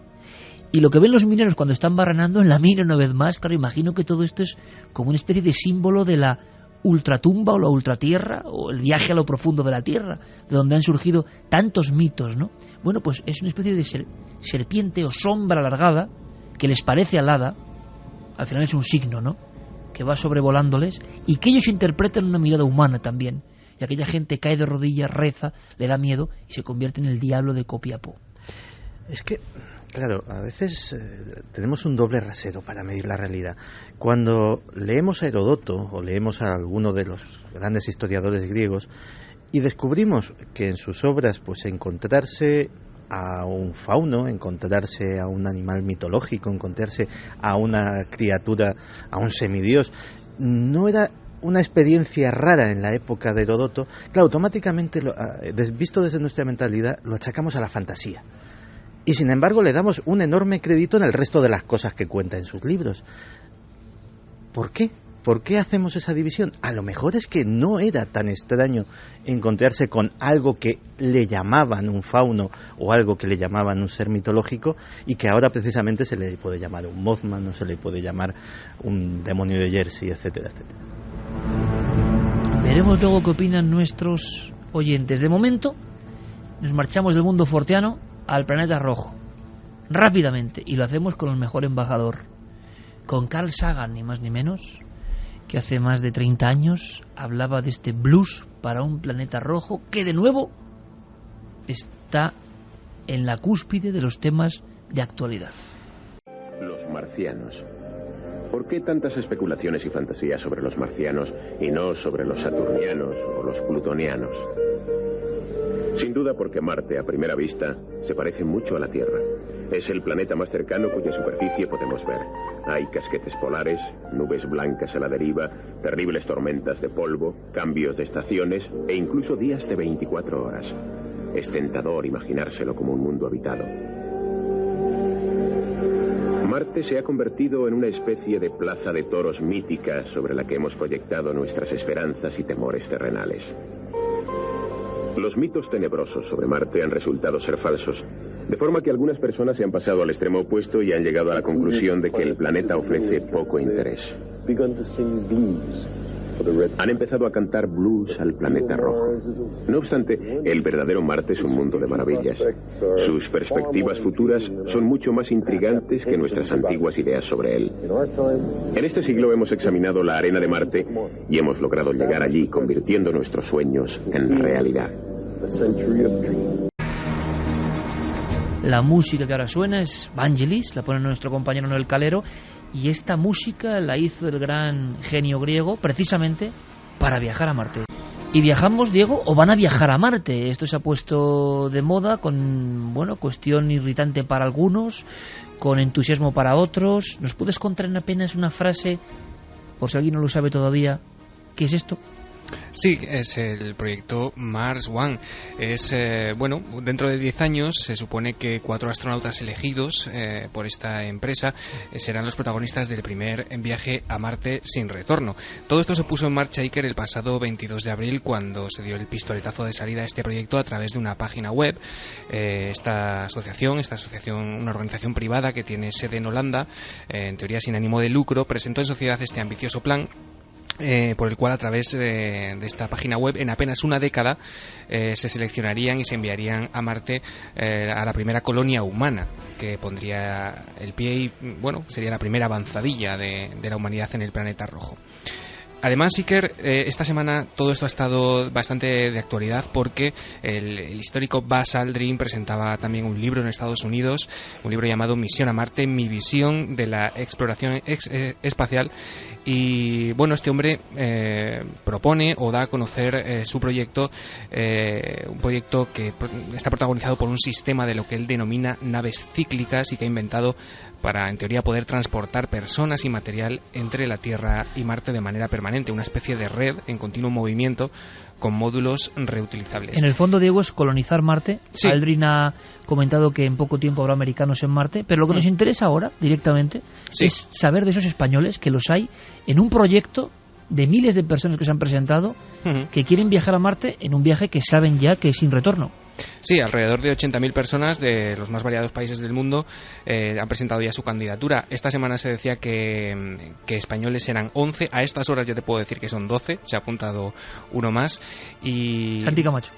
y lo que ven los mineros cuando están barrenando en la mina una vez más, claro, imagino que todo esto es como una especie de símbolo de la ultratumba o la ultratierra o el viaje a lo profundo de la tierra, de donde han surgido tantos mitos, ¿no? Bueno, pues es una especie de serpiente o sombra alargada que les parece alada, al final es un signo, ¿no?, que va sobrevolándoles y que ellos interpretan una mirada humana también, y aquella gente cae de rodillas, reza, le da miedo y se convierte en el diablo de Copiapó. Es que, claro, a veces tenemos un doble rasero para medir la realidad. Cuando leemos a Heródoto o leemos a alguno de los grandes historiadores griegos y descubrimos que en sus obras, pues encontrarse a un fauno, encontrarse a un animal mitológico, encontrarse a una criatura, a un semidios, no era una experiencia rara en la época de Heródoto. Claro, automáticamente, visto desde nuestra mentalidad, lo achacamos a la fantasía. Y sin embargo le damos un enorme crédito en el resto de las cosas que cuenta en sus libros. ¿Por qué? ¿Por qué hacemos esa división? A lo mejor es que no era tan extraño encontrarse con algo que le llamaban un fauno o algo que le llamaban un ser mitológico y que ahora precisamente se le puede llamar un Mothman o se le puede llamar un demonio de Jersey, etcétera, etcétera. Veremos luego qué opinan nuestros oyentes. De momento nos marchamos del mundo forteano al planeta rojo, rápidamente, y lo hacemos con el mejor embajador, con Carl Sagan, ni más ni menos, que hace más de 30 años hablaba de este blues para un planeta rojo que de nuevo está en la cúspide de los temas de actualidad. Los marcianos. ¿Por qué tantas especulaciones y fantasías sobre los marcianos y no sobre los saturnianos o los plutonianos? Sin duda porque Marte, a primera vista, se parece mucho a la Tierra. Es el planeta más cercano cuya superficie podemos ver. Hay casquetes polares, nubes blancas a la deriva, terribles tormentas de polvo, cambios de estaciones e incluso días de 24 horas. Es tentador imaginárselo como un mundo habitado. Marte se ha convertido en una especie de plaza de toros mítica sobre la que hemos proyectado nuestras esperanzas y temores terrenales. Los mitos tenebrosos sobre Marte han resultado ser falsos, de forma que algunas personas se han pasado al extremo opuesto y han llegado a la conclusión de que el planeta ofrece poco interés. Han empezado a cantar blues al planeta rojo. No obstante, el verdadero Marte es un mundo de maravillas. Sus perspectivas futuras son mucho más intrigantes que nuestras antiguas ideas sobre él. En este siglo hemos examinado la arena de Marte y hemos logrado llegar allí, convirtiendo nuestros sueños en realidad. La música que ahora suena es Vangelis, la pone nuestro compañero Noel Calero, y esta música la hizo el gran genio griego precisamente para viajar a Marte. ¿Y viajamos, Diego, o van a viajar a Marte? Esto se ha puesto de moda con, bueno, cuestión irritante para algunos, con entusiasmo para otros. ¿Nos puedes contar en apenas una frase, por si alguien no lo sabe todavía, qué es esto? Sí, es el proyecto Mars One. Es, dentro de 10 años se supone que 4 astronautas elegidos por esta empresa serán los protagonistas del primer viaje a Marte sin retorno. Todo esto se puso en marcha, Iker, el pasado 22 de abril, cuando se dio el pistoletazo de salida a este proyecto a través de una página web. Esta asociación, una organización privada que tiene sede en Holanda, en teoría sin ánimo de lucro, presentó en sociedad este ambicioso plan, por el cual a través de esta página web en apenas una década se seleccionarían y se enviarían a Marte a la primera colonia humana que pondría el pie y sería la primera avanzadilla de la humanidad en el planeta rojo. Además, Iker, esta semana todo esto ha estado bastante de actualidad porque el histórico Buzz Aldrin presentaba también un libro en Estados Unidos, un libro llamado Misión a Marte, mi visión de la exploración espacial. Y bueno, este hombre propone o da a conocer su proyecto, un proyecto que está protagonizado por un sistema de lo que él denomina naves cíclicas y que ha inventado para, en teoría, poder transportar personas y material entre la Tierra y Marte de manera permanente, una especie de red en continuo movimiento con módulos reutilizables. En el fondo, Diego, es colonizar Marte. Sí. Aldrin ha comentado que en poco tiempo habrá americanos en Marte, pero lo que nos interesa ahora, directamente, es saber de esos españoles, que los hay, en un proyecto de miles de personas que se han presentado, que quieren viajar a Marte en un viaje que saben ya que es sin retorno. Sí, alrededor de 80.000 personas de los más variados países del mundo han presentado ya su candidatura. Esta semana se decía que españoles eran 11. A estas horas ya te puedo decir que son 12. Se ha apuntado uno más. Y Santi Camacho.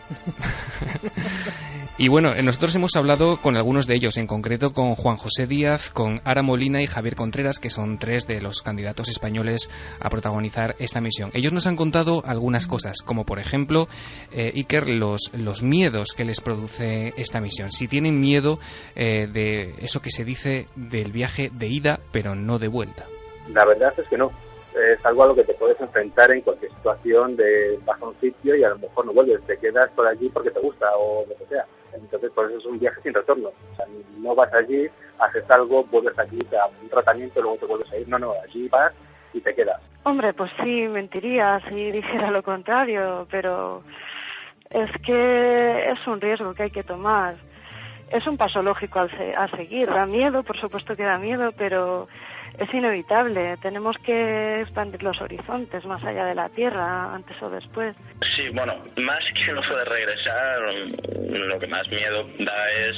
Y bueno, nosotros hemos hablado con algunos de ellos, en concreto con Juan José Díaz, con Ara Molina y Javier Contreras, que son 3 de los candidatos españoles a protagonizar esta misión. Ellos nos han contado algunas cosas, como por ejemplo, Iker, los miedos que les produce esta misión. Si tienen miedo de eso que se dice del viaje de ida, pero no de vuelta. La verdad es que no. Es algo a lo que te puedes enfrentar en cualquier situación, de vas a un sitio y a lo mejor no vuelves, te quedas por allí porque te gusta o lo que sea. Entonces, por eso es un viaje sin retorno. O sea, no vas allí, haces algo, vuelves aquí, te das un tratamiento, luego te vuelves a ir. No, allí vas y te quedas. Hombre, pues sí, mentiría si dijera lo contrario, pero es que es un riesgo que hay que tomar. Es un paso lógico a seguir. Da miedo, por supuesto que da miedo, pero es inevitable. Tenemos que expandir los horizontes más allá de la Tierra, antes o después. Sí, bueno, más que no poder regresar, lo que más miedo da es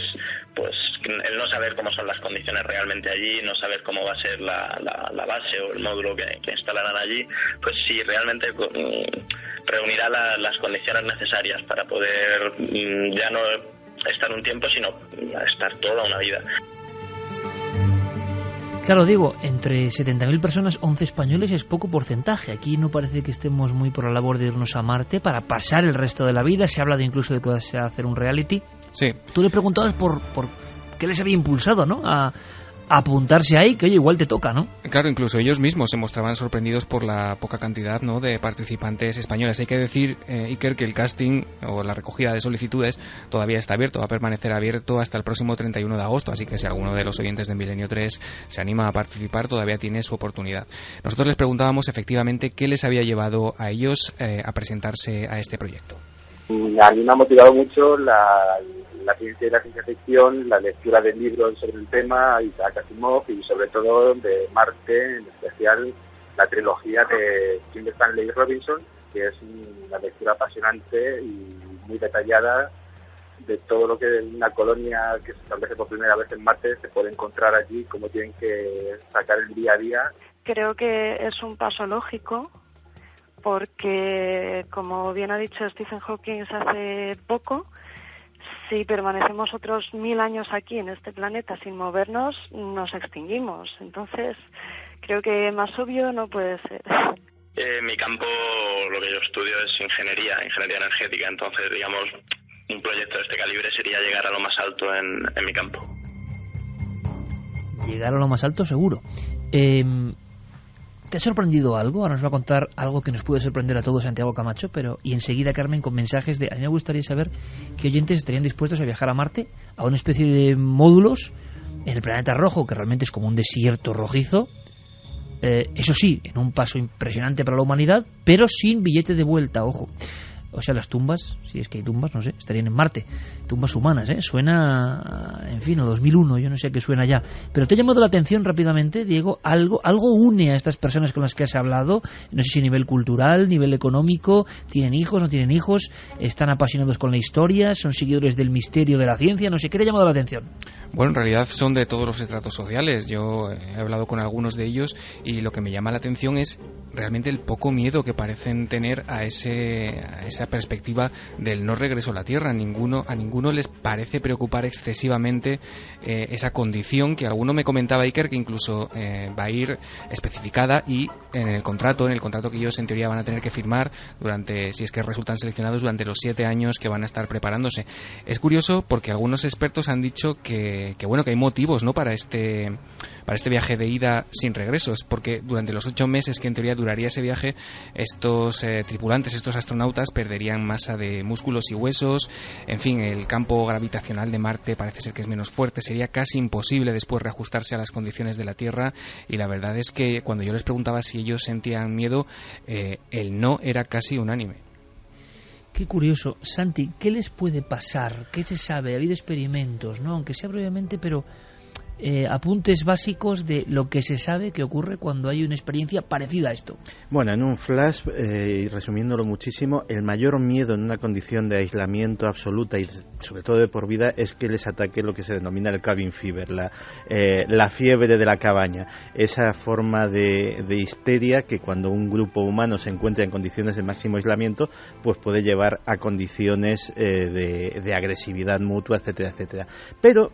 pues el no saber cómo son las condiciones realmente allí, no saber cómo va a ser la base o el módulo que instalarán allí, pues sí, realmente reunirá las condiciones necesarias para poder ya no estar un tiempo, sino estar toda una vida. Claro, digo, entre 70.000 personas, 11 españoles es poco porcentaje. Aquí no parece que estemos muy por la labor de irnos a Marte para pasar el resto de la vida. Se ha hablado incluso de que va a hacer un reality. Sí. Tú le preguntabas por qué les había impulsado, ¿no?, a apuntarse ahí, que oye, igual te toca, ¿no? Claro, incluso ellos mismos se mostraban sorprendidos por la poca cantidad, ¿no?, de participantes españoles. Hay que decir, Iker, que el casting o la recogida de solicitudes todavía está abierto, va a permanecer abierto hasta el próximo 31 de agosto, así que si alguno de los oyentes de Milenio 3 se anima a participar, todavía tiene su oportunidad. Nosotros les preguntábamos efectivamente qué les había llevado a ellos a presentarse a este proyecto. A mí me ha motivado mucho la ciencia y la ciencia ficción, la lectura de libros sobre el tema, Isaac Asimov, y sobre todo de Marte, en especial la trilogía de Kim Stanley Robinson, que es una lectura apasionante y muy detallada de todo lo que una colonia que se establece por primera vez en Marte se puede encontrar allí, cómo tienen que sacar el día a día. Creo que es un paso lógico, porque, como bien ha dicho Stephen Hawking hace poco, si permanecemos otros 1000 años aquí en este planeta sin movernos, nos extinguimos. Entonces, creo que más obvio no puede ser. Mi campo, lo que yo estudio es ingeniería energética, entonces, digamos, un proyecto de este calibre sería llegar a lo más alto en mi campo. Llegar a lo más alto, seguro. ¿Te ha sorprendido algo? Ahora nos va a contar algo que nos puede sorprender a todos Santiago Camacho, y enseguida Carmen con mensajes de... A mí me gustaría saber qué oyentes estarían dispuestos a viajar a Marte, a una especie de módulos en el planeta rojo, que realmente es como un desierto rojizo, eso sí, en un paso impresionante para la humanidad, pero sin billete de vuelta, ojo. O sea, las tumbas, si es que hay tumbas, no sé, estarían en Marte. Tumbas humanas, ¿eh? Suena, en fin, a 2001, yo no sé a qué suena ya. Pero te ha llamado la atención rápidamente, Diego, algo une a estas personas con las que has hablado, no sé si a nivel cultural, nivel económico, tienen hijos, no tienen hijos, están apasionados con la historia, son seguidores del misterio de la ciencia, no sé, ¿qué te ha llamado la atención? Bueno, en realidad son de todos los estratos sociales. Yo he hablado con algunos de ellos y lo que me llama la atención es realmente el poco miedo que parecen tener a esa esa perspectiva del no regreso a la Tierra. A ninguno les parece preocupar excesivamente esa condición que alguno me comentaba, Iker, que incluso va a ir especificada y en el contrato que ellos en teoría van a tener que firmar durante, si es que resultan seleccionados, durante los 7 años que van a estar preparándose. Es curioso porque algunos expertos han dicho que hay motivos, ¿no?, para este viaje de ida sin regresos, porque durante los 8 meses que en teoría duraría ese viaje, estos tripulantes, estos astronautas perderían masa de músculos y huesos. En fin, el campo gravitacional de Marte parece ser que es menos fuerte, sería casi imposible después reajustarse a las condiciones de la Tierra, y la verdad es que cuando yo les preguntaba si ellos sentían miedo, el no era casi unánime. Qué curioso. Santi, ¿qué les puede pasar? ¿Qué se sabe? Ha habido experimentos, ¿no?, aunque sea brevemente, pero apuntes básicos de lo que se sabe que ocurre cuando hay una experiencia parecida a esto. Bueno, en un flash, y resumiéndolo muchísimo, el mayor miedo en una condición de aislamiento absoluta y sobre todo de por vida es que les ataque lo que se denomina el cabin fever, la fiebre de la cabaña, esa forma de histeria que cuando un grupo humano se encuentra en condiciones de máximo aislamiento, pues puede llevar a condiciones de agresividad mutua, etcétera, etcétera. Pero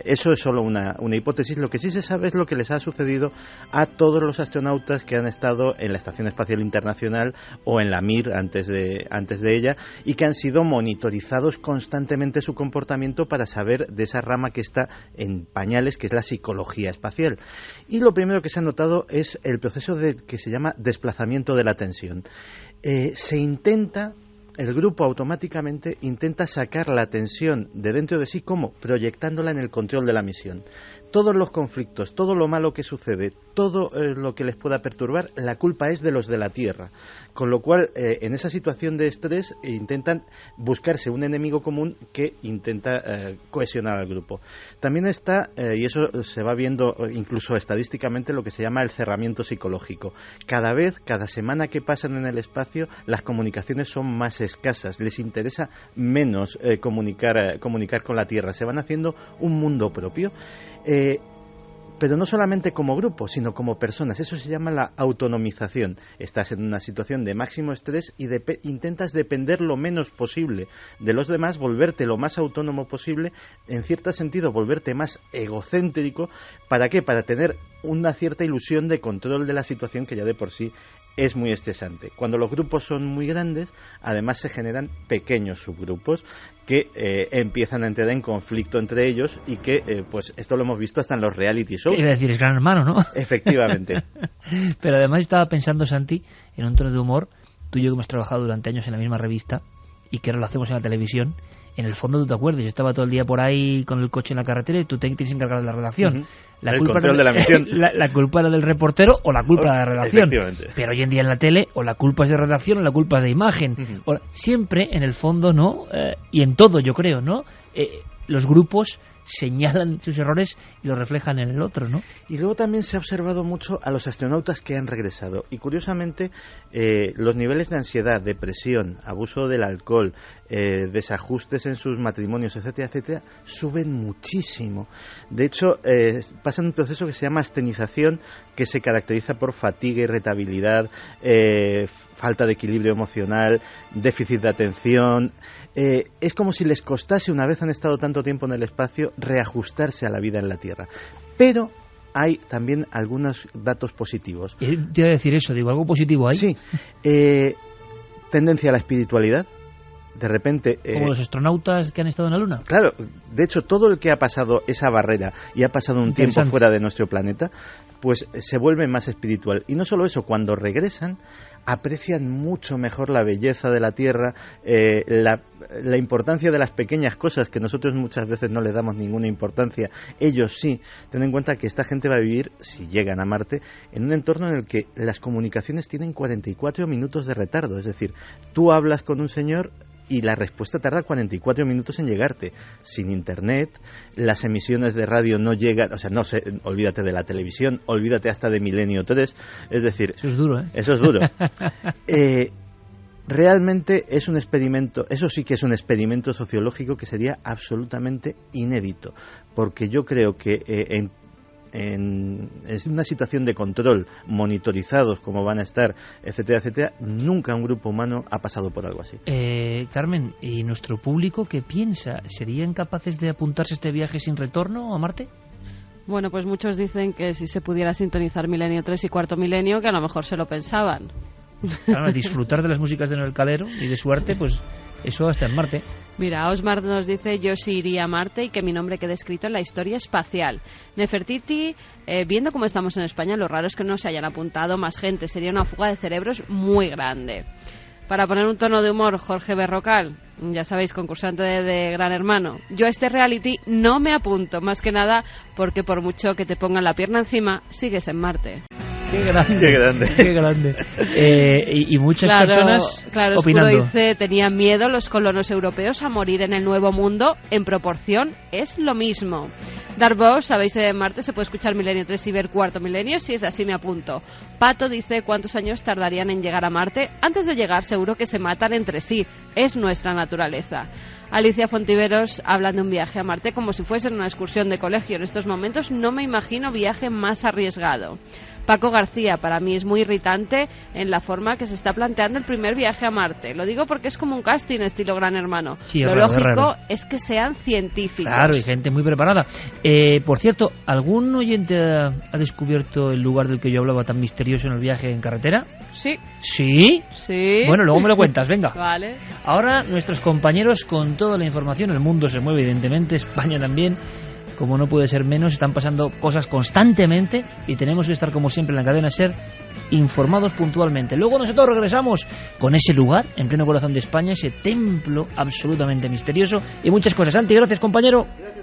eso es solo una hipótesis. Lo que sí se sabe es lo que les ha sucedido a todos los astronautas que han estado en la Estación Espacial Internacional o en la Mir antes de ella, y que han sido monitorizados constantemente su comportamiento para saber de esa rama que está en pañales, que es la psicología espacial. Y lo primero que se ha notado es el proceso que se llama desplazamiento de la tensión. El grupo automáticamente intenta sacar la tensión de dentro de sí, ¿cómo? Proyectándola en el control de la misión. Todos los conflictos, todo lo malo que sucede, todo lo que les pueda perturbar, la culpa es de los de la Tierra. Con lo cual, en esa situación de estrés, intentan buscarse un enemigo común que intenta cohesionar al grupo. También está, y eso se va viendo incluso estadísticamente, lo que se llama el cerramiento psicológico. Cada semana que pasan en el espacio, las comunicaciones son más escasas, les interesa menos comunicar con la Tierra, se van haciendo un mundo propio. Pero no solamente como grupo, sino como personas. Eso se llama la autonomización. Estás en una situación de máximo estrés y intentas depender lo menos posible de los demás, volverte lo más autónomo posible, en cierto sentido volverte más egocéntrico. ¿Para qué? Para tener una cierta ilusión de control de la situación, que ya de por sí es muy estresante. Cuando los grupos son muy grandes, además se generan pequeños subgrupos que empiezan a entrar en conflicto entre ellos y que, pues esto lo hemos visto hasta en los reality shows. Iba a decir, es Gran Hermano, ¿no? Efectivamente. Pero además estaba pensando, Santi, en un tono de humor, tú y yo que hemos trabajado durante años en la misma revista y que ahora lo hacemos en la televisión. En el fondo, tú te acuerdas, yo estaba todo el día por ahí con el coche en la carretera y tú tienes que encargar de la redacción. Uh-huh. El control de la misión. La culpa era del reportero o la culpa de la redacción. Efectivamente. Pero hoy en día en la tele, o la culpa es de redacción o la culpa es de imagen. Uh-huh. Siempre, en el fondo, ¿no? Y en todo, yo creo, ¿no? Los grupos señalan sus errores y los reflejan en el otro, ¿no? Y luego también se ha observado mucho a los astronautas que han regresado, y curiosamente los niveles de ansiedad, depresión, abuso del alcohol, desajustes en sus matrimonios, etcétera, etcétera, suben muchísimo. De hecho, pasan un proceso que se llama astenización, que se caracteriza por fatiga, irritabilidad, falta de equilibrio emocional, déficit de atención. Es como si les costase, una vez han estado tanto tiempo en el espacio, reajustarse a la vida en la Tierra. Pero hay también algunos datos positivos. Te iba a decir eso, digo, ¿algo positivo hay? Sí. Tendencia a la espiritualidad. De repente... como los astronautas que han estado en la Luna. Claro, de hecho, todo el que ha pasado esa barrera y ha pasado un tiempo fuera de nuestro planeta, pues se vuelve más espiritual. Y no solo eso, cuando regresan, aprecian mucho mejor la belleza de la Tierra, la importancia de las pequeñas cosas que nosotros muchas veces no le damos ninguna importancia. Ellos sí. Ten en cuenta que esta gente va a vivir, si llegan a Marte, en un entorno en el que las comunicaciones tienen 44 minutos de retardo. Es decir, tú hablas con un señor y la respuesta tarda 44 minutos en llegarte. Sin internet, las emisiones de radio no llegan, o sea, olvídate de la televisión, olvídate hasta de Milenio 3, es decir... Eso es duro, ¿eh? Eso es duro. Realmente es un experimento, eso sí que es un experimento sociológico que sería absolutamente inédito, porque yo creo que en una situación de control, monitorizados como van a estar, etcétera, etcétera, nunca un grupo humano ha pasado por algo así. Carmen, ¿y nuestro público qué piensa? ¿Serían capaces de apuntarse a este viaje sin retorno a Marte? Bueno, pues muchos dicen que si se pudiera sintonizar Milenio 3 y Cuarto Milenio, que a lo mejor se lo pensaban. Claro, disfrutar de las músicas de Noel Calero y de su arte, pues eso hasta en Marte. Mira, Osmar nos dice: yo sí iría a Marte y que mi nombre quede escrito en la historia espacial. Nefertiti, viendo cómo estamos en España, lo raro es que no se hayan apuntado más gente. Sería una fuga de cerebros muy grande. Para poner un tono de humor, Jorge Berrocal, ya sabéis, concursante de Gran Hermano. Yo a este reality no me apunto, más que nada porque por mucho que te pongan la pierna encima, sigues en Marte. ¡Qué grande! ¡Qué grande! ¡Qué grande! Y muchas personas claro, opinando. Oscuro dice: tenían miedo los colonos europeos a morir en el Nuevo Mundo. En proporción es lo mismo. Darbox, sabéis, en Marte se puede escuchar Milenio 3 y ver Cuarto Milenio. Si es así, me apunto. Pato dice: ¿cuántos años tardarían en llegar a Marte? Antes de llegar seguro que se matan entre sí. Es nuestra naturaleza. Alicia Fontiveros hablan de un viaje a Marte como si fuese una excursión de colegio. En estos momentos no me imagino viaje más arriesgado. Paco García, para mí es muy irritante en la forma que se está planteando el primer viaje a Marte. Lo digo porque es como un casting estilo Gran Hermano. Sí, lo raro, lógico es que sean científicos. Claro, y gente muy preparada. Por cierto, ¿algún oyente ha descubierto el lugar del que yo hablaba tan misterioso en el viaje en carretera? Sí. ¿Sí? Sí. Bueno, luego me lo cuentas, venga. Vale. Ahora nuestros compañeros con toda la información, el mundo se mueve evidentemente, España también, como no puede ser menos, están pasando cosas constantemente y tenemos que estar como siempre en la cadena SER informados puntualmente. Luego nosotros regresamos con ese lugar en pleno corazón de España, ese templo absolutamente misterioso y muchas cosas. Santi, gracias compañero. Gracias.